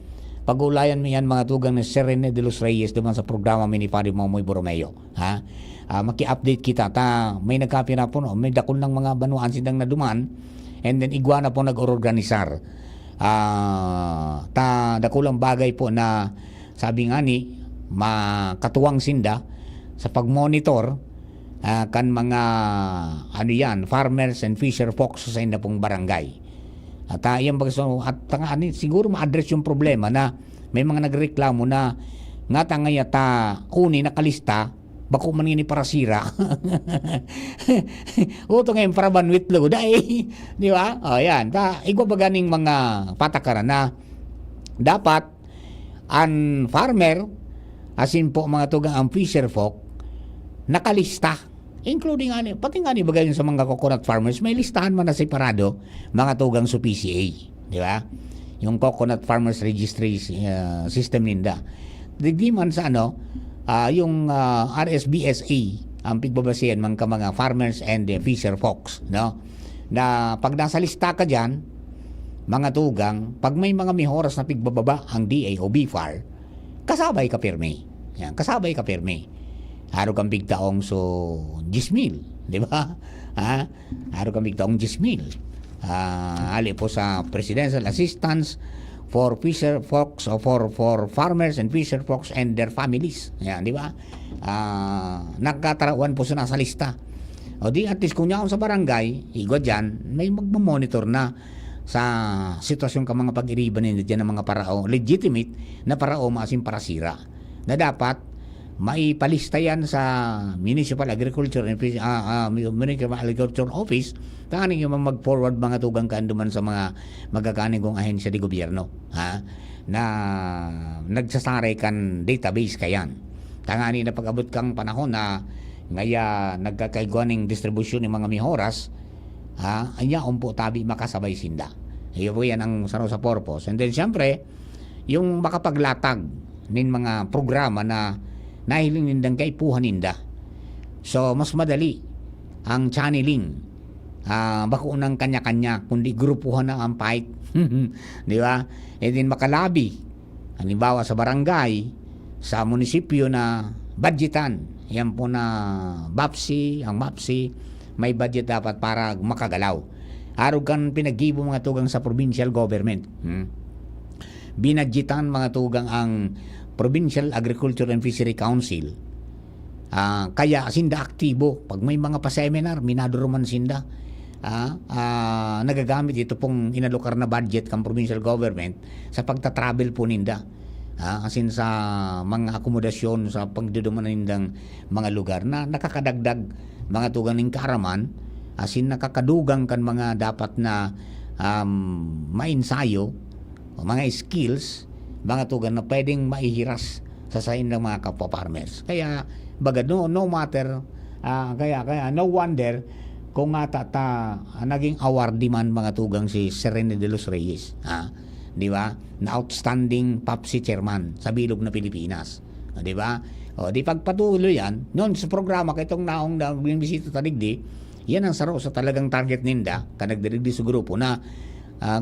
Speaker 4: pag-ulayan mo yan mga tugang ni Serene de los Reyes duman sa programa Minipari Mamoy Borromeo. Maki-update kita may nagkapira po may dakol ng mga banuan sindang naduman and then iguana po nag-organisar dakulang bagay po na sabi nga ni makatuwang sinda sa pag-monitor kan mga farmers and fisher folks sa inda pong barangay At siguro ma-address yung problema na may mga nagreklamo na nga ngayat uni nakalista bako man ini para sira. Uto ngayon para banwit lo dai, di ba? O yan, igwa ba ganing mga patakaran na dapat ang farmer asin po mga tugang ang fisher folk nakalista, including pati nga ni bagay sa mga coconut farmers, may listahan man na separado mga tugang sa PCA, di ba? Yung coconut farmers registry system ninda. Di man sa yung RSBSA ang pigbabasihan mga farmers and fisher folks, no? Na pag nasa lista ka diyan, mga tugang, pag may mga mihoras na pigbababa ang DA o BFAR, kasabay ka pirmi. Yan, kasabay ka pirmi. Haro kang bigtaong so 10,000, di ba? Haro kang bigtaong 10,000. Ali po sa Presidential Assistance for fisher folks o for farmers and fisher folks and their families. Yan, di ba? Nagkatarawan po sa nasa lista. O di at least kung yaon sa barangay, igwa dyan, may magmamonitor na sa sitwasyon ka mga pag-iriban nila dyan ng mga parao, legitimate na parao maasim para sira. Na dapat maipalista yan sa Municipal Agriculture and Municipal Agriculture Office, kaning yung mag-forward mga tugang kaanduman sa mga magkakaning kong ahensya di gobyerno, na nagsasaray kan database kayan. Tangani na pag-abot kang panahon na ngaya nagkakaiguaning distribusyon ng mga mihoras, anya umpo tabi makasabay sinda. Iyo po yan ang sa purpose. And then siyempre, yung makapaglatag nin mga programa na nahiling nindang kaipuhan ninda. So, mas madali ang channeling. Bako ng kanya-kanya, kundi grupuhan na ang fight. Di ba? E din makalabi. Halimbawa sa barangay, sa munisipyo na budgetan. Yan po na ang MAPSI, may budget dapat para makagalaw. Arog kan pinagibo mga tugang sa provincial government. Binadgetan mga tugang ang Provincial Agriculture and Fishery Council. Kaya sinda aktibo. Pag may mga pa-seminar, minaduruman sinda. Nagagamit ito pong inalokar na budget ng provincial government sa pagta-travel po ninda. Asin sa mga akomodasyon sa pagduduman nindang mga lugar na nakakadagdag mga tugang ng kaaraman, asin nakakadugang kan mga dapat na mainsayo, mga skills, mga tugan na pwedeng maihiras sa sain ng mga kapwa farmers. Kaya baga no matter kaya no wonder kung naging awardee man mga tugang si Serene de los Reyes, di ba? Na outstanding PAPSI chairman sa bilog na Pilipinas, di ba? O di pagpatuloy yan noon sa programa kitong naong bisita tadigdi, yan ang saro sa talagang target ninda kanagdirigdi sa grupo na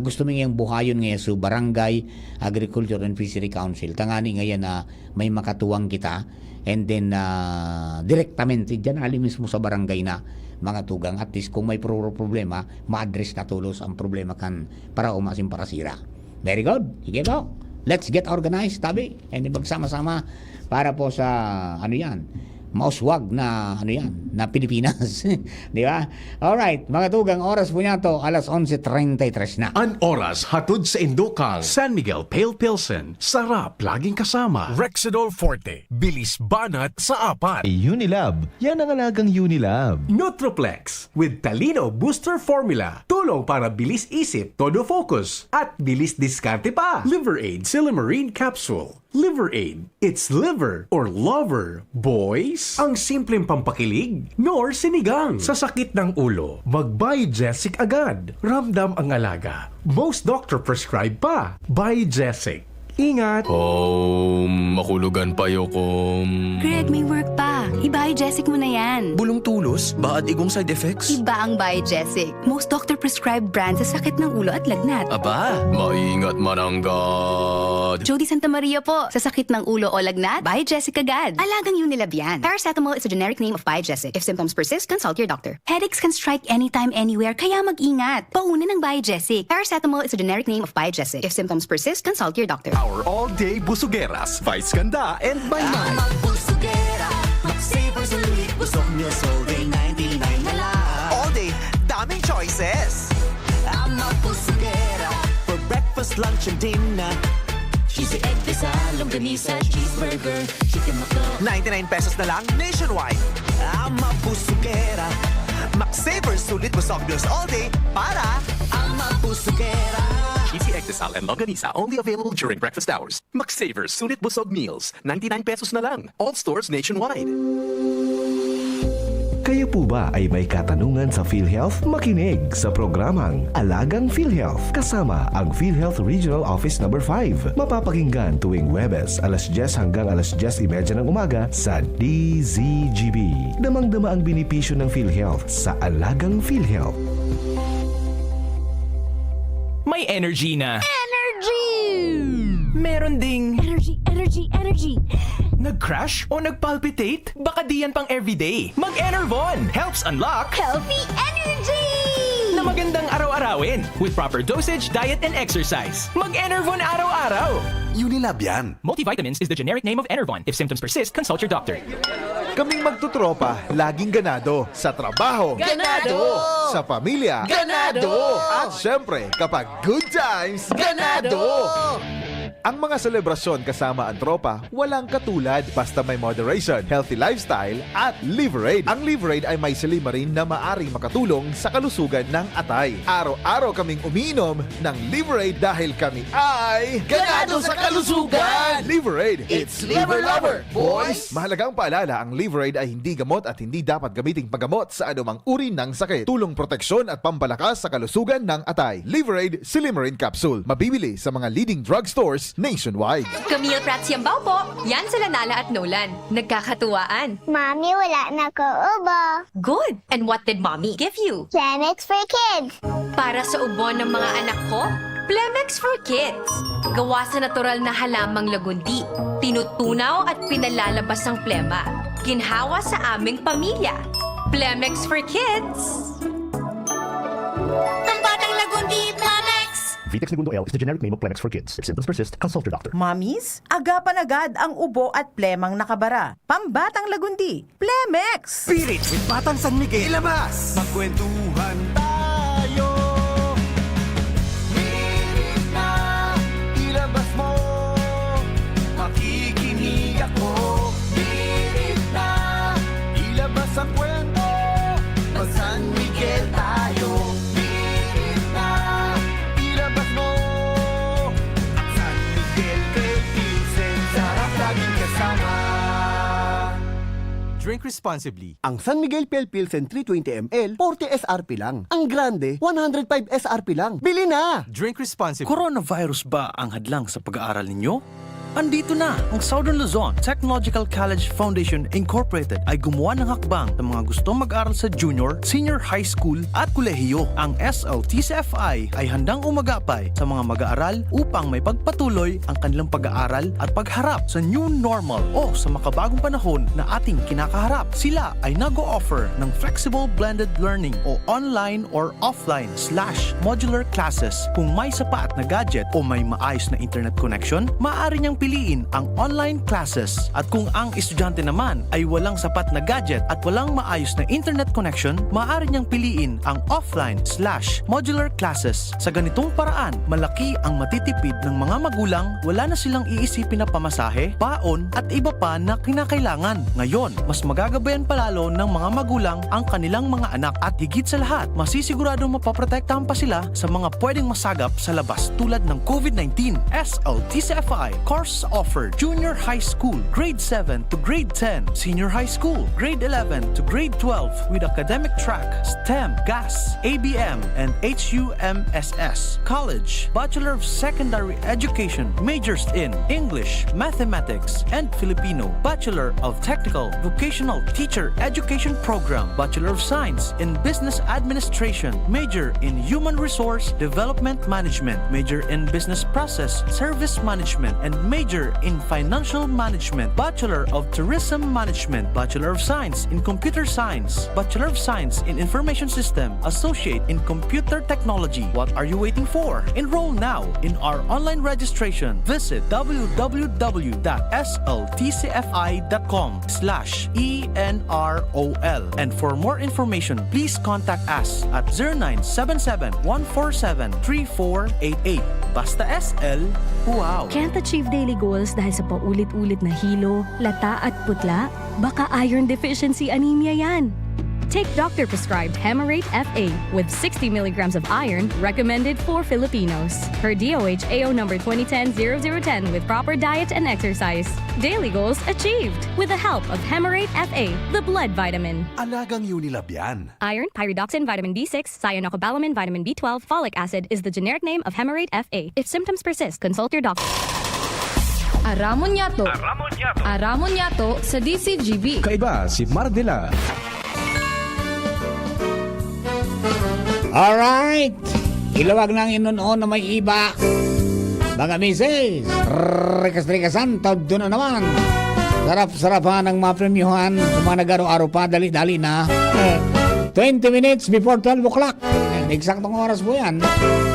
Speaker 4: gusto mo ngayong buhayon ngayon sa Barangay Agriculture and Fishery Council. Tangani ngayon na may makatuwang kita, and then direktamente dyan ali mismo sa barangay na mga tugang, at least kung may problema ma-address na tulos ang problema kan para umasim para sira. Very good. Sige po, let's get organized tabi and magsama-sama para po sa mauswag na na Pilipinas. Di ba? Alright, mga tugang, oras po niya to, 11:33 na.
Speaker 16: An oras hatod sa Indokal, San Miguel Pale Pilsen. Sarap laging kasama.
Speaker 10: Rexidol Forte, bilis banat sa apat.
Speaker 17: Unilab, yan ang alagang Unilab.
Speaker 16: Nutroplex with Talino Booster Formula. Tulong para bilis isip, todo focus, at bilis diskarte pa. Liver Aid Silymarin Capsule. Liver Aid. It's liver or lover, boys. Ang simpleng pampakilig, nor sinigang. Sa sakit ng ulo, mag-Biogesic agad. Ramdam ang alaga. Most doctor prescribe pa. Biogesic. Ingat!
Speaker 7: Makulugan pa yokom.
Speaker 22: Greg, may work pa. I-Biogesic mo na yan.
Speaker 7: Bulong tulos? Baad igong side effects?
Speaker 22: Iba ang Biogesic. Most doctor-prescribed brand sa sakit ng ulo at lagnat.
Speaker 7: Aba, maingat mananggad.
Speaker 22: Jody Santa Maria po. Sa sakit ng ulo o lagnat, Biogesic agad. Alagang Unilab yan. Paracetamol is a generic name of Biogesic. If symptoms persist, consult your doctor. Headaches can strike anytime, anywhere, kaya mag-ingat. Pauna ng Biogesic. Paracetamol is a generic name of Biogesic. If symptoms persist, consult your doctor.
Speaker 23: Our all-day busugeras, Vice Ganda, and By Night.
Speaker 24: Magbusugera, mag-savor sulit, busog nyo, Sol Day 99 na lang.
Speaker 23: All day, daming choices.
Speaker 24: Ang magbusugera, lunch and dinner. Cheesy egg pizza, longganisa, cheeseburger, chicken McDo. 99 pesos na lang nationwide. Mabusugera. Mac-Savers, sulit busog meals all day para mabusugera.
Speaker 23: Cheesy egg desal and longganisa only available during breakfast hours. Mac-Savers, sulit busog meals. 99 pesos na lang. All stores nationwide.
Speaker 20: Kayo po ba ay may katanungan sa PhilHealth? Makinig sa programang Alagang PhilHealth kasama ang PhilHealth Regional Office No. 5. Mapapakinggan tuwing Huwebes, alas 10 hanggang alas 10:30 ng umaga sa DZGB. Damang-dama ang benepisyo ng PhilHealth sa Alagang PhilHealth.
Speaker 6: May energy na.
Speaker 8: Energy!
Speaker 6: Meron ding
Speaker 8: Energy!
Speaker 6: nag-crash o nag-palpitate? Baka di yan pang everyday. Mag-Enervon helps unlock
Speaker 8: Healthy energy!
Speaker 6: na magandang araw-arawin with proper dosage, diet, and exercise. Mag-Enervon araw-araw.
Speaker 23: Unilab yan.
Speaker 6: Multivitamins is the generic name of Enervon. If symptoms persist, consult your doctor.
Speaker 11: Kaming magtutropa, laging ganado. Sa trabaho,
Speaker 8: Ganado!
Speaker 11: Sa pamilya,
Speaker 8: Ganado!
Speaker 11: At syempre, kapag good times, ganado! Ang mga selebrasyon kasama ang tropa, walang katulad basta may moderation, healthy lifestyle, at Liverade. Ang Liverade ay may silimarin na maaring makatulong sa kalusugan ng atay. Araw-araw kaming umiinom ng Liverade dahil kami ay
Speaker 8: Ganado sa kalusugan!
Speaker 11: Liverade,
Speaker 8: It's Liver Lover, boys!
Speaker 11: Mahalagang paalala, ang Liverade ay hindi gamot at hindi dapat gamiting paggamot sa anumang uri ng sakit. Tulong proteksyon at pampalakas sa kalusugan ng atay. Liverade Silimarin Capsule. Mabibili sa mga leading drugstores nationwide.
Speaker 12: Camille Prats Yambaw po. Yan sila Nala at Nolan. Nagkakatuwaan.
Speaker 25: Mommy, wala na ko ubo.
Speaker 12: Good. And what did Mommy give you?
Speaker 25: Plemex for kids.
Speaker 12: Para sa ubo ng mga anak ko, Plemex for Kids. Gawa sa natural na halamang lagundi. Tinutunaw at pinalalabas ang plema. Ginhawa sa aming pamilya. Plemex for Kids.
Speaker 25: Pambatang lagundi, Plemex!
Speaker 26: Vitex Segundo L is the generic name of Plemex for kids. If symptoms persist, consult your doctor.
Speaker 27: Mommies, agapan agad ang ubo at plemang nakabara. Pambatang lagundi, Plemex!
Speaker 24: Spirit with Batang San Miguel. Ilabas! Magkwentuhan tayo. Hirit na, ilabas mo. Makikinig ako. Hirit na, ilabas ang kwento. Mag San Miguel tayo. Hirit na, ilabas mo. San Miguel Philippines, sarap laging kasama.
Speaker 28: Drink responsibly. Ang San Miguel Pale Pilsen 320 ml, 40 SRP lang. Ang Grande, 105 SRP lang. Bili na! Drink responsibly.
Speaker 29: Coronavirus ba ang hadlang sa pag-aaral ninyo? Andito na ang Southern Luzon Technological College Foundation Incorporated ay gumawa ng hakbang sa mga gustong mag-aral sa junior, senior high school at kolehiyo. Ang SLTCFI ay handang umagapay sa mga mag-aaral upang may pagpatuloy ang kanilang pag-aaral at pagharap sa new normal o sa makabagong panahon na ating kinakaharap. Sila ay nag-o-offer ng flexible blended learning o online or offline/modular classes. Kung may sapat na gadget o may maayos na internet connection, maaari niyang piliin ang online classes. At kung ang estudyante naman ay walang sapat na gadget at walang maayos na internet connection, maaari niyang piliin ang offline/modular classes. Sa ganitong paraan, malaki ang matitipid ng mga magulang, wala na silang iisipin na pamasahe, baon at iba pa na kinakailangan. Ngayon, mas magagabayan palalo ng mga magulang ang kanilang mga anak at higit sa lahat, masisiguradong mapaprotektahan pa sila sa mga pwedeng masagap sa labas tulad ng COVID-19. SLTCFI course offered junior high school, grade 7 to grade 10, senior high school, grade 11 to grade 12 with academic track, STEM, GAS, ABM, and HUMSS. College, Bachelor of Secondary Education, majors in English, Mathematics, and Filipino. Bachelor of Technical Vocational Teacher Education Program, Bachelor of Science in Business Administration, major in Human Resource Development Management, major in Business Process Service Management, and major Major in Financial Management, Bachelor of Tourism Management, Bachelor of Science in Computer Science, Bachelor of Science in Information System, Associate in Computer Technology. What are you waiting for? Enroll now in our online registration. Visit www.sltcfi.com/ENROL. And for more information, please contact us at 0977-147-3488. Basta SL, wow!
Speaker 1: Can't achieve daily goals dahil sa paulit-ulit na hilo, lata at putla? Baka iron deficiency anemia yan. Take doctor-prescribed Hemarate FA with 60 milligrams of iron recommended for Filipinos. Per DOH AO number 2010-0010 with proper diet and exercise. Daily goals achieved with the help of Hemarate FA, the blood vitamin.
Speaker 2: Alagang Unilab yan.
Speaker 1: Iron, pyridoxine, vitamin B6, cyanocobalamin, vitamin B12, folic acid is the generic name of Hemarate FA. If symptoms persist, consult your doctor.
Speaker 3: Aramon Yato. Aramon Yato sa DCGB.
Speaker 17: Kaiba si Mardela.
Speaker 4: Alright! Ilawag ng inunoon na may iba. Mga misis, rekas-rekasan, doon na naman. Sarap-sarapan ng mga premyuhan. Sa mga nag-araw-araw pa, dali-dali na. 20 minutes before 12 o'clock. Eksaktong oras po yan.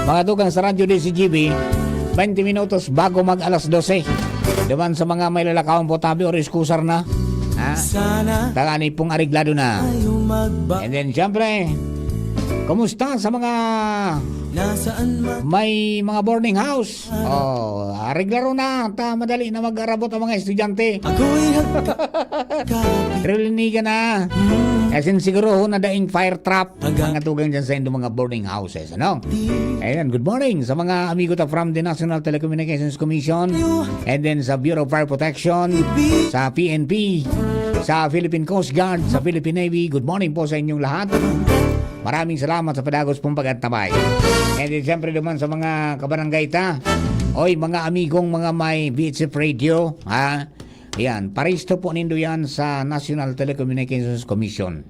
Speaker 4: Mga tugang sa Radyo DCGB, 20 minutos bago mag alas 12. Diban sa mga may lalakawang potabi o riskusar na. Tagani pong ariglado na. And then, syempre, kumusta sa mga may mga boarding house? Reglaro na. Madali na mag-arabot ang mga estudyante. Rilinigan na. Kasi siguro na daing fire trap ang atugang dyan sa mga boarding houses. Ano? Ayan, good morning sa mga amigo ta from the National Telecommunications Commission and then sa Bureau of Fire Protection, sa PNP, sa Philippine Coast Guard, sa Philippine Navy. Good morning po sa inyong lahat. Maraming salamat sa padagos pong pag-antabay. And then, siyempre naman sa mga kabarangay ta. Oy, mga amigong mga may VHF Radio. Yan, paristo po nindo yan sa National Telecommunications Commission.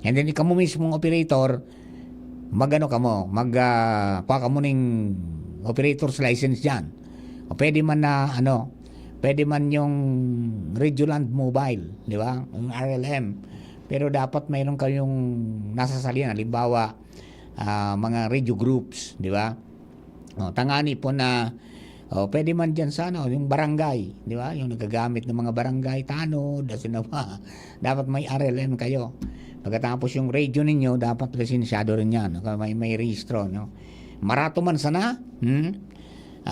Speaker 4: And then, ikaw mo mismong operator, magano ka mo, kuha ka mo ng operator's license dyan. O pwede man na, pwede man yung Radioland Mobile, di ba? Yung RLM. Pero dapat mayroon kayong nasa salian, halimbawa mga radio groups, di ba? Tangani po na pwede man diyan sa yung barangay, di ba? Yung nagagamit ng mga barangay tanod, dapat may RLM kayo. Pagkatapos yung radio ninyo, dapat lisensyado rin yan. May registro, no? Barato man sana,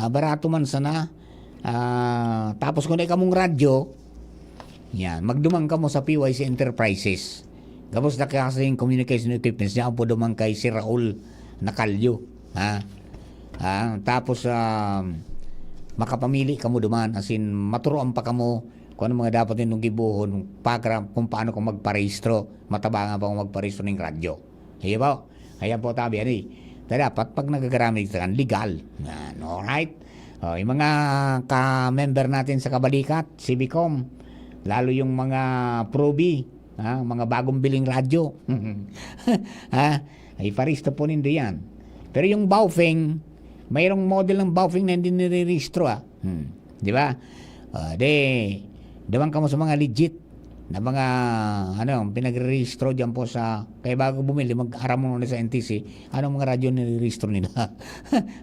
Speaker 4: barato man sana. Tapos kung ikaw mong radyo, yan, magdumang ka mo sa PYC Enterprises. Tapos na kasi yung communication equipments niya, po dumang kay si Raul Nakalyo. Tapos makapamili ka mo duman, as in maturoan pa ka mo kung ano mga dapat yung gibuhon, kung paano kung magparehistro, matabangan pa kung magparehistro ng radyo. Iya po? Ayan po tabi, dapat pag nagagamit ka, legal. Yan, alright? Yung mga ka-member natin sa Kabalikat, Civicom, lalo yung mga Probi, mga bagong biling radyo. Ay paristo po nindo yan. Pero yung Baofeng, mayroong model ng Baofeng na hindi nire-registro. Di ba? Diwan ka mo sa mga legit na mga pinagre-registro dyan po sa, kaya bago bumili, mag-aram mo na sa NTC, anong mga radyo nire-registro nila?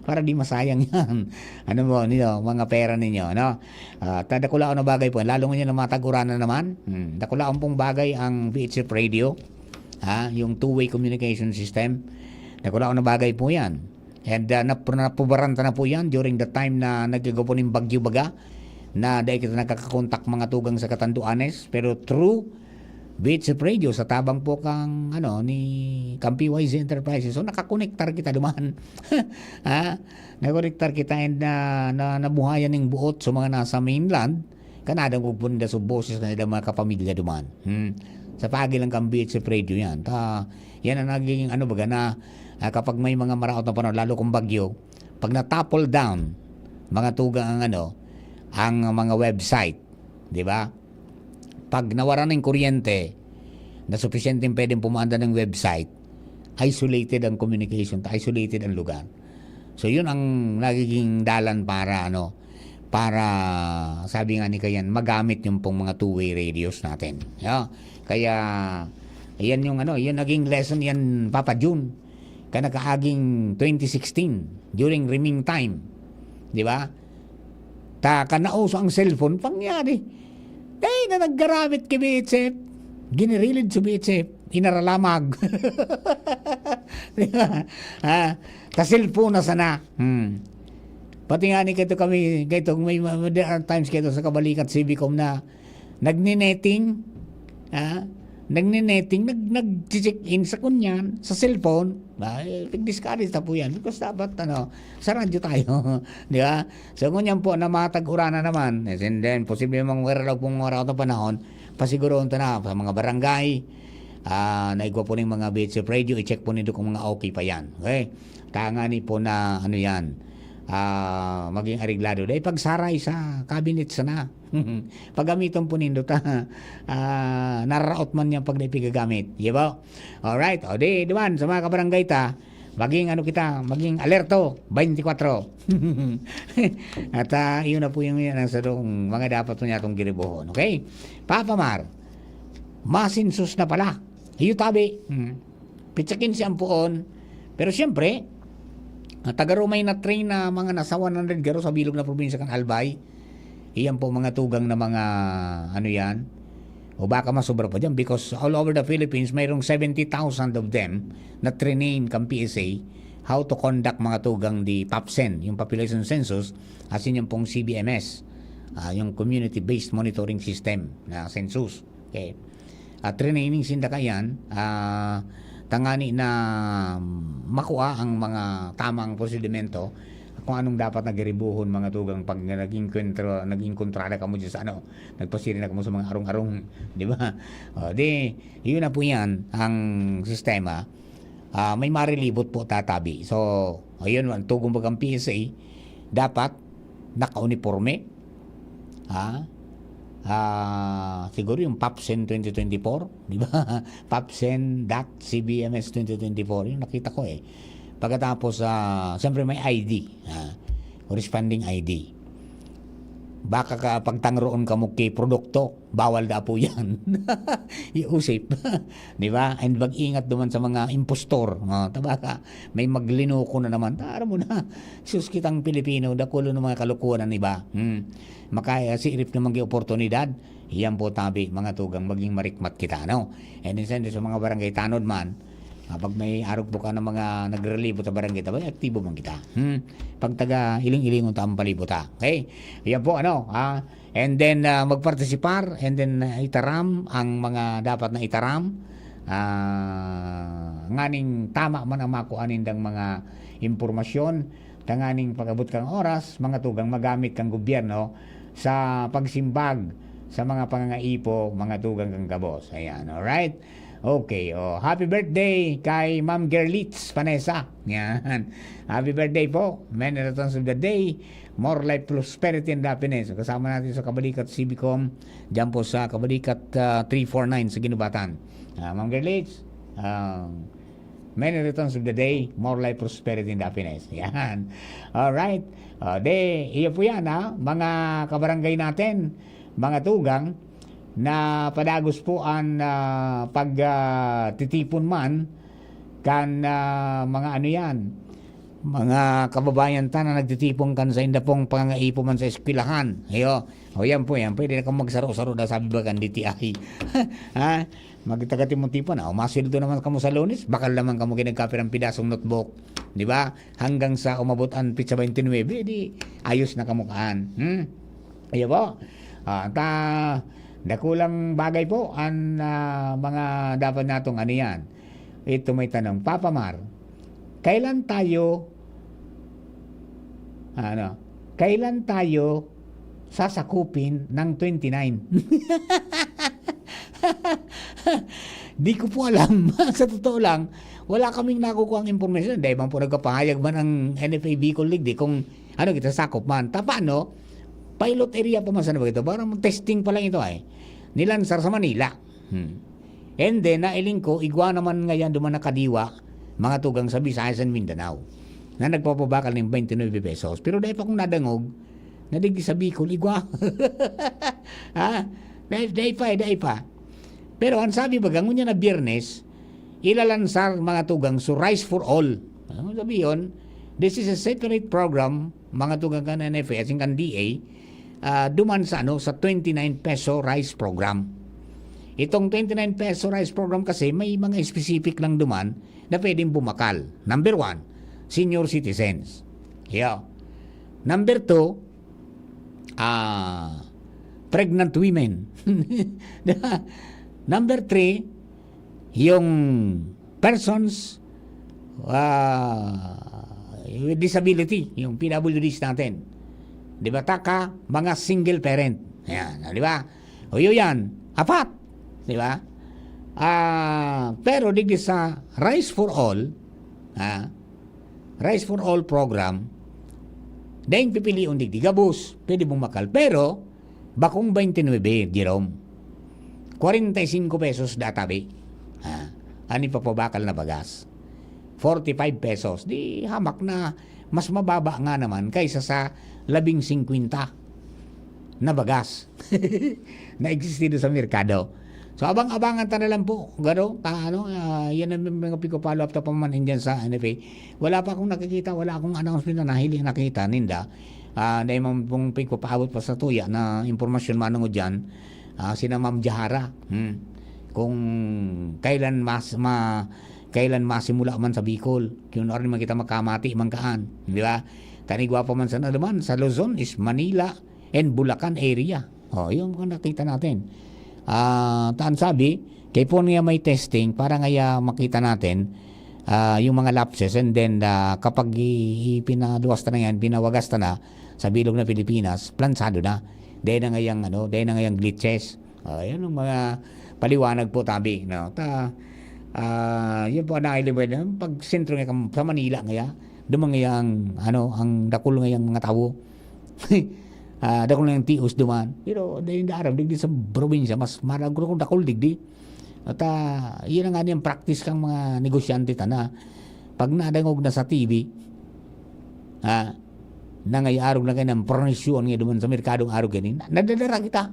Speaker 4: Para di masayang yan. Mga pera ninyo, no? Dakulaon na bagay po, lalo nyo na matagura na naman. Dakulaon pong bagay ang VHF Radio, yung two-way communication system. Dakulaon na bagay po yan. And napubaranta na po yan during the time na nagagawa po ng Bagyo Baga, na dahil kita nakakakontak mga tugang sa Catanduanes, pero through VHF Radio sa tabang po kang ni PYC Enterprises, so nakakonektar kita duman. Nakakonektar kita and nabuhayan ng buot sa mga nasa mainland, kanadang pupunta sa boses kanila mga kapamilya duman. Sa pagi lang kang VHF Radio yan. Yan ang nagiging kapag may mga maraot na panahon, lalo kung bagyo, pag na-topple down mga tugang ang mga website, di ba? Pag nawara ng kuryente na sufficienteng pwedeng pumanda ng website, isolated ang communication, isolated ang lugar. So yun ang nagiging dalan para para, sabi nga ni Kayan, magamit yung pong mga two-way radios natin. Kaya, yan yung yan naging lesson yan, Papa June, kanakaaging 2016, during rimming time. Di ba? Kanauso ang cellphone, pangyari. Na naggaramit kay BHF, ginirilid sa BHF, inaralamag. Diba? Cellphone na sana. Pati nga ni kito kami, there are times kito sa Kabalikat Civicom na nagninetting, nag-check in sa kunyan, sa cellphone, discourage na po yan because dapat sa radyo tayo. Di ba? So kunyan po na matag-ura na naman, and then posible mang wala pong araw na panahon, pasiguroon ta na sa mga barangay, naigwa po ng mga BHF radio, i-check po nito kung mga okay pa yan. Okay? Kangani po na yan, maging ariglado. Dahil pagsaray sa cabinet sana, paggamiton po nindo naraot man yan pag naipigagamit. Diba? Alright. O di, diban, sa mga kabarangay ta, maging maging alerto, 24. At yun na po yung sa mga dapat po niya itong giribuhon. Okay? Papa Mar, masinsus na pala. Iyo tabi. Pitsakin siyang poon. Pero siyempre, taga-rumay na train na mga nasa 100 garo sa bilog na probinsya kan Albay. Iyan po mga tugang na mga yan. O baka masobra pa dyan because all over the Philippines mayroong 70,000 of them na train kang PSA how to conduct mga tugang di PAPSEN, yung population census, as in yung pong CBMS, yung community-based monitoring system na census. Okay. Training sinda kayan, tangani na makuha ang mga tamang prosedimento kung anong dapat nagiribuhon mga tugang pag naging kontrada ka mo dyan sa nagpasiri na ka mo sa mga arong-arong, di ba? Yun na po yan ang sistema. May marilibot po tatabi. So, ayun, ang tugong bagang PSA dapat naka-uniforme. Siguro yung PAPSEN 2024, di ba? PAPSEN.CBMS 2024, yung nakita ko Pagkatapos, siyempre may ID, corresponding ID. Baka pagtangroon ka mo kay produkto, bawal na po yan. Iusip. Di ba? And mag-ingat naman sa mga impostor. Tabaka, may maglinuko na naman. Tara mo na, sus kitang Pilipino, dakulo ng mga kalukuhan ng iba. Makaya sirip naman yung oportunidad. Iyan po tabi, mga tugang, maging marikmat kita. And then sa mga barangay tanod man, pag may arog po ka ng mga nagrelibo sa barangay, tabay, aktibo man kita. Pag taga iling-ilingon ta ang palibot ta. Okay? Yan po, and then, magpartisipar, and then, itaram ang mga dapat na itaram. Nganing tama man ang makuanin ng mga impormasyon, tanganing pag-abot kang oras, mga tugang magamit kang gobyerno sa pagsimbag sa mga pangangaipo, mga tugang kang kabos. Ayan, alright? Okay, happy birthday kay Ma'am Gerlitz Vanessa. Yan. Happy birthday po. Many returns of the day. More life, prosperity, and happiness. Kasama natin sa Kabalikat Civicom. Diyan po sa Kabalikat 349 sa Ginubatan. Ma'am Gerlitz, many returns of the day. More life, prosperity, and happiness. Yan. Alright. Iyan po yan, mga kabarangay natin, mga tugang, na padagos po ang pagtitipon man kan mga mga kababayan ta na nagtitipon kan sa indapong pangangaipo man sa eskwelahan. Yan po yan, pwede na kang magsaro-saro na sabi ba kan DTI. Magtagatimong tipon masildo naman kamo sa Lunes, bakal naman kamo ginagkapi ng pidasong notebook, di ba? Hanggang sa umabot ang pizza 29, di ayos na kamukaan. Ayan po. Dakulang bagay po ang mga dapat natong yan. Ito may tanong, Papa Mar, kailan tayo sasakupin ng 29? Di ko po alam. Sa totoo lang, wala kaming nakukuha ang information. Dahil man po nagkapahayag man ang NFA Bicol League kung kita sakop man. Paano? Pilot area pa man sa ito. Parang testing pa lang ito nilansar sa Manila. And then, nailing ko, igwa naman ngayon duman nakadiwa, mga tugang sa Visayas and Mindanao, na nagpapabakal ng 29 pesos. Pero dahil pa kung nadangog, Nadigdi sa Bicol, igwa. Ha? Day pa. Pero ang sabi baga, ngunya na Biyernes, ilalansar mga tugang so Rice for All. Ano sabi yun? This is a separate program, mga tugang ka na NFA, asing kan DA, duman sa, sa 29 peso rice program. Itong 29 peso rice program kasi may mga specific lang duman na pwedeng bumakal. Number 1, senior citizens. Yeah. Number 2, pregnant women. Number 3, yung persons with disability, yung PWDs natin. Di ba, taka, mga single parent. Ayan, di ba? O yun yan, 4. Di ba? Pero digdi sa Rice for All, Rice for All program, dahil pipiliun digdi, gabus, pwede bumakal. Pero, bakong 29, Jerome, 45 pesos databi. Ani pa po bakal na bagas? 45 pesos. Di hamak na mas mababa nga naman kaysa sa 50 na bagas na existido sa merkado. So abang-abangan ta na lang po. Gano? Yan ang mga pico-follow up ta pa man dyan sa NFA. Wala pa akong nakikita, wala akong announcement na nahili nakita, ninda. Dahil pong pico-paabot pa sa tuya na impormasyon manungo dyan, sina Ma'am Jahara. Kung kailan kailan masimula man sa Bicol, kung narin man kita makamati mangkaan, di ba? Tanigwa pa man sa naman sa Luzon is Manila and Bulacan area. Yung nakita natin. Taan sabi, kay po niya may testing para ngaya makita natin yung mga lapses, and then kapag pinaduwas na yan, pinawagas na sa bilog na Pilipinas, plansado na. Dahil na ngayang glitches. Yan ang mga paliwanag po tabi. No? Yun po na-eliminate. Pag sentro nga sa Manila ngaya, dumangayang ang dakul ngayang mga tao. Dakul ngayang tius duman. Pero dahil na digdi sa probinsya, mas maragro kong dakul digdi. At yun ang nga niyang practice kang mga negosyante na pag nadangog na sa TV, na ngay arog na kayo ng pronisyon nga duman sa merkadong arog ganin, nadadara kita.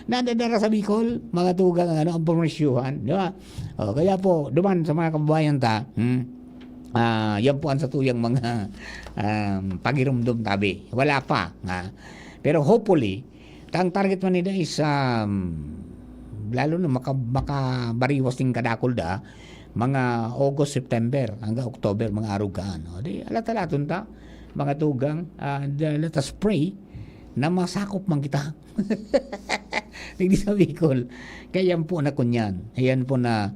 Speaker 4: nadadara sa Bicol, mga tugang ang pronisyon, di ba? Kaya po, duman sa mga kababayan ta, yan po ang sa tuyang mga pagirumdum tabi. Wala pa. Pero hopefully, ang target man nila is lalo na makabariwas ting kadakol mga August, September hanggang October, mga arugaan. Di alat-alaton ta, mga tugang, let us pray na masakop man kita. Hindi sa Bicol. Kaya yan po na kunyan. Ayan po na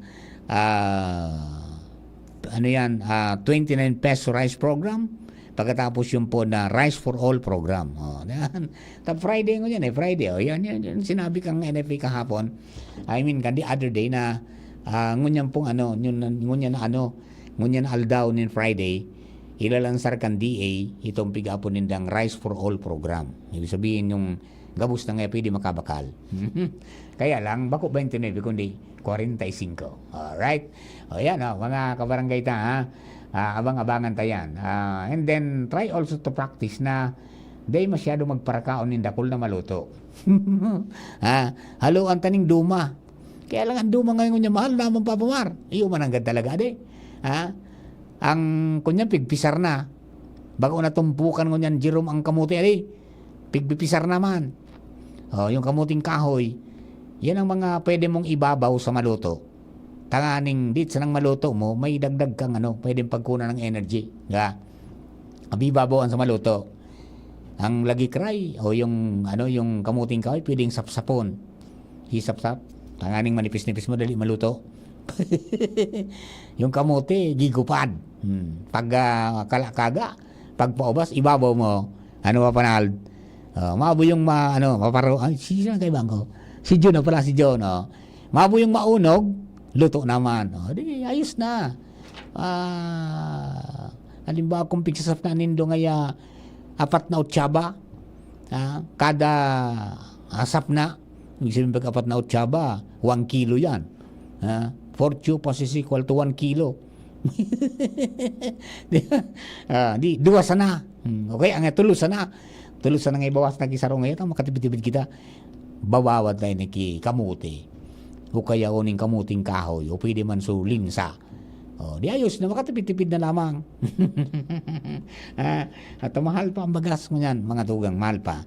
Speaker 4: 29 peso rice program. Pagkatapos yung po na Rice for All program. Friday ko yan Friday. Yan, sinabi kang NFA kahapon. I mean, the other day na ngunyan pong ngunyan na aldaw nin Friday, ilalansar kan DA itong pigapon nindang Rice for All program. Ibig sabihin yung gabus na nga pwede makabakal. Kaya lang, bako 29 kundi 45. Alright? Yan mga kabarangay ta, abang-abangan tayan. And then, try also to practice na di masyado magparakaon ng dakol na maluto. Halo ang taning duma. Kaya lang ang duma ngayon niya mahal naman papamar. Iyo mananggad talaga ang kunya pigpisar na. Bago na tumpukan ngunyan Jerome ang kamuti pigpipisar naman. Yung kamuting kahoy. Yan ang mga pwede mong ibabaw sa maluto. Tanganing dit sa nang maluto mo, may dagdag kang pwedeng pagkunan ng energy. Abibabawan sa maluto. Ang lagi cry o yung kamuting kahoy pwedeng sapsapon. Hisap-sap. Tanganing manipis-nipis mo dali maluto. Yung kamote gigupad. Pag kalakaga, pag paubas ibabaw mo. Ba panal? Mabo yung maparo. Si John kay bangko. Si John pala si John. Mabo yung maunog, luto naman. Di ayos na. Halimbawa kung pigsasap na nindo ngaya 4 na utsaba. Kada asap na. Ibig sabihin pag 4 na utsaba, 1 kilo yan. 4 chupas is equal to 1 kilo. Di dua sana. Okay, ang tulusan na. Tulusan na nga ibawas na kisaro ngayon, makatipid-tipid kita. Babawat na ni kamuti. O kaya uning kamuting kahoy, o pwede man so linsa. Di ayos na makatipid-tipid na lamang. At mahal pa ang bagas mo yan, mga tugang, mahal pa.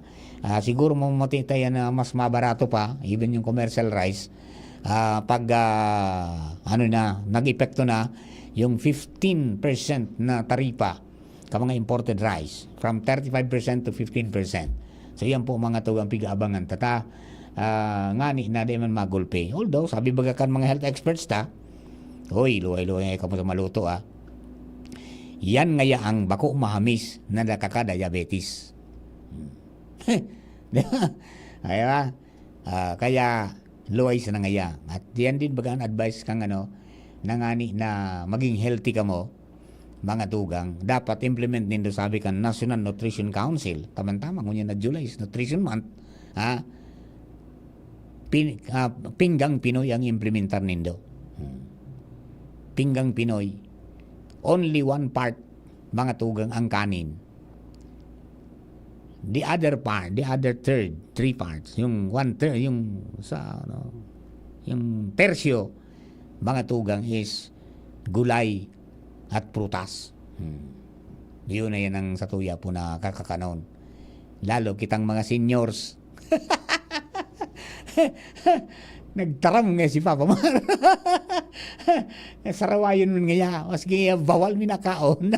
Speaker 4: Siguro mamatitayan na mas mabarato pa, even yung commercial rice, pag nag-epekto na yung 15% na taripa ka mga imported rice from 35% to 15%. So yan po mga tugang pig-aabangan tata ngani na di man magulpe. Although sabi bagakan mga health experts ta, hoy luway-luway ka mo sa maluto yan ngaya ang bako mahamis na nakaka-diabetes. Kaya luway sa nangaya. At yan din baga advice kang nangani na maging healthy ka mo, mga tugang, dapat implement nindo sabi kan National Nutrition Council. Tama-tama ngunya na July is Nutrition Month. Pinggang Pinoy ang implementar nindo. Pinggang Pinoy. Only one part, mga tugang, ang kanin. The other third, 3 parts, yung 1/3, yung tersyo, mga tugang, is gulay at prutas. Yun na yan ang satuya po na kakakanon. Lalo kitang mga seniors. Nagtaram nga si Papa Mar. Sarawayon mo nga. Maski bawal minakaon.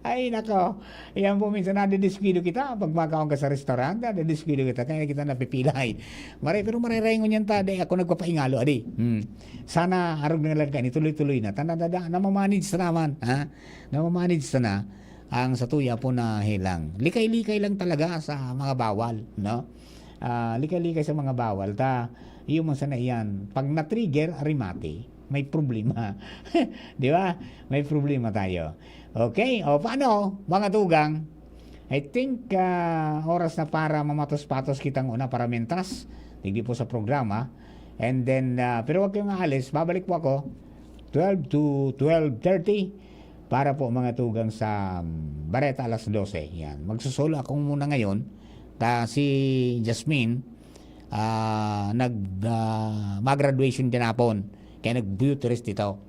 Speaker 4: Ay nako. Yan po minsan nadidisquido kita. Pag makaon ka sa restaurant, nadidisquido kita. Kaya kita napipilay. Pero marirengon yan ta. Ako nagpapaingalo. Adi. Sana harog na lang kayo. Tuloy-tuloy na. Namamanage na naman. Namamanage na ang satuya po na hilang. Likay-likay lang talaga sa mga bawal. No? Likay-likay sa mga bawal. Yung mga sana yan. Pag na-trigger, arimate, may problema. Di ba? May problema tayo. Okay? O paano, mga tugang? I think oras na para mamatos-patos kitang una para mentas. Tigdi po sa programa. And then, pero wag kayong aalis. Babalik po ako 12 to 12:30 para po mga tugang sa Bareta alas 12. Yan. Magsusolo ako muna ngayon. Si Jasmine, mag-graduation din hapon. Kaya nag-beauty dito.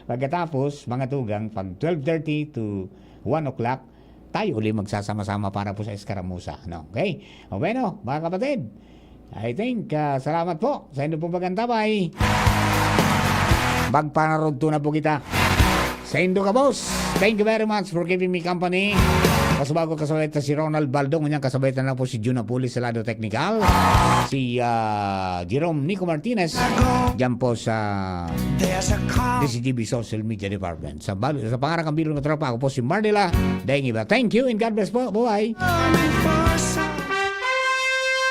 Speaker 4: Pagkatapos, mga tugang, pag 12:30 to 1 o'clock, tayo uli magsasama-sama para po sa Escaramuza. No? Okay? O bueno, mga kapatid, I think, salamat po sa inyo po pagkantabay. Magpanarugto na po kita sa Indo ka, boss. Thank you very much for giving me company. Kasubago kasabay si Ronald Baldo. Ngayon kasabay na po si Juna Pulis sa lado technical. Si Jerome Nico Martinez. Diyan po sa DCGB Social Media Department. Sa pangarang bilong na tropa, ako po si Mardila Daingiba. Thank you and God bless po. Bye.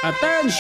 Speaker 4: Attention!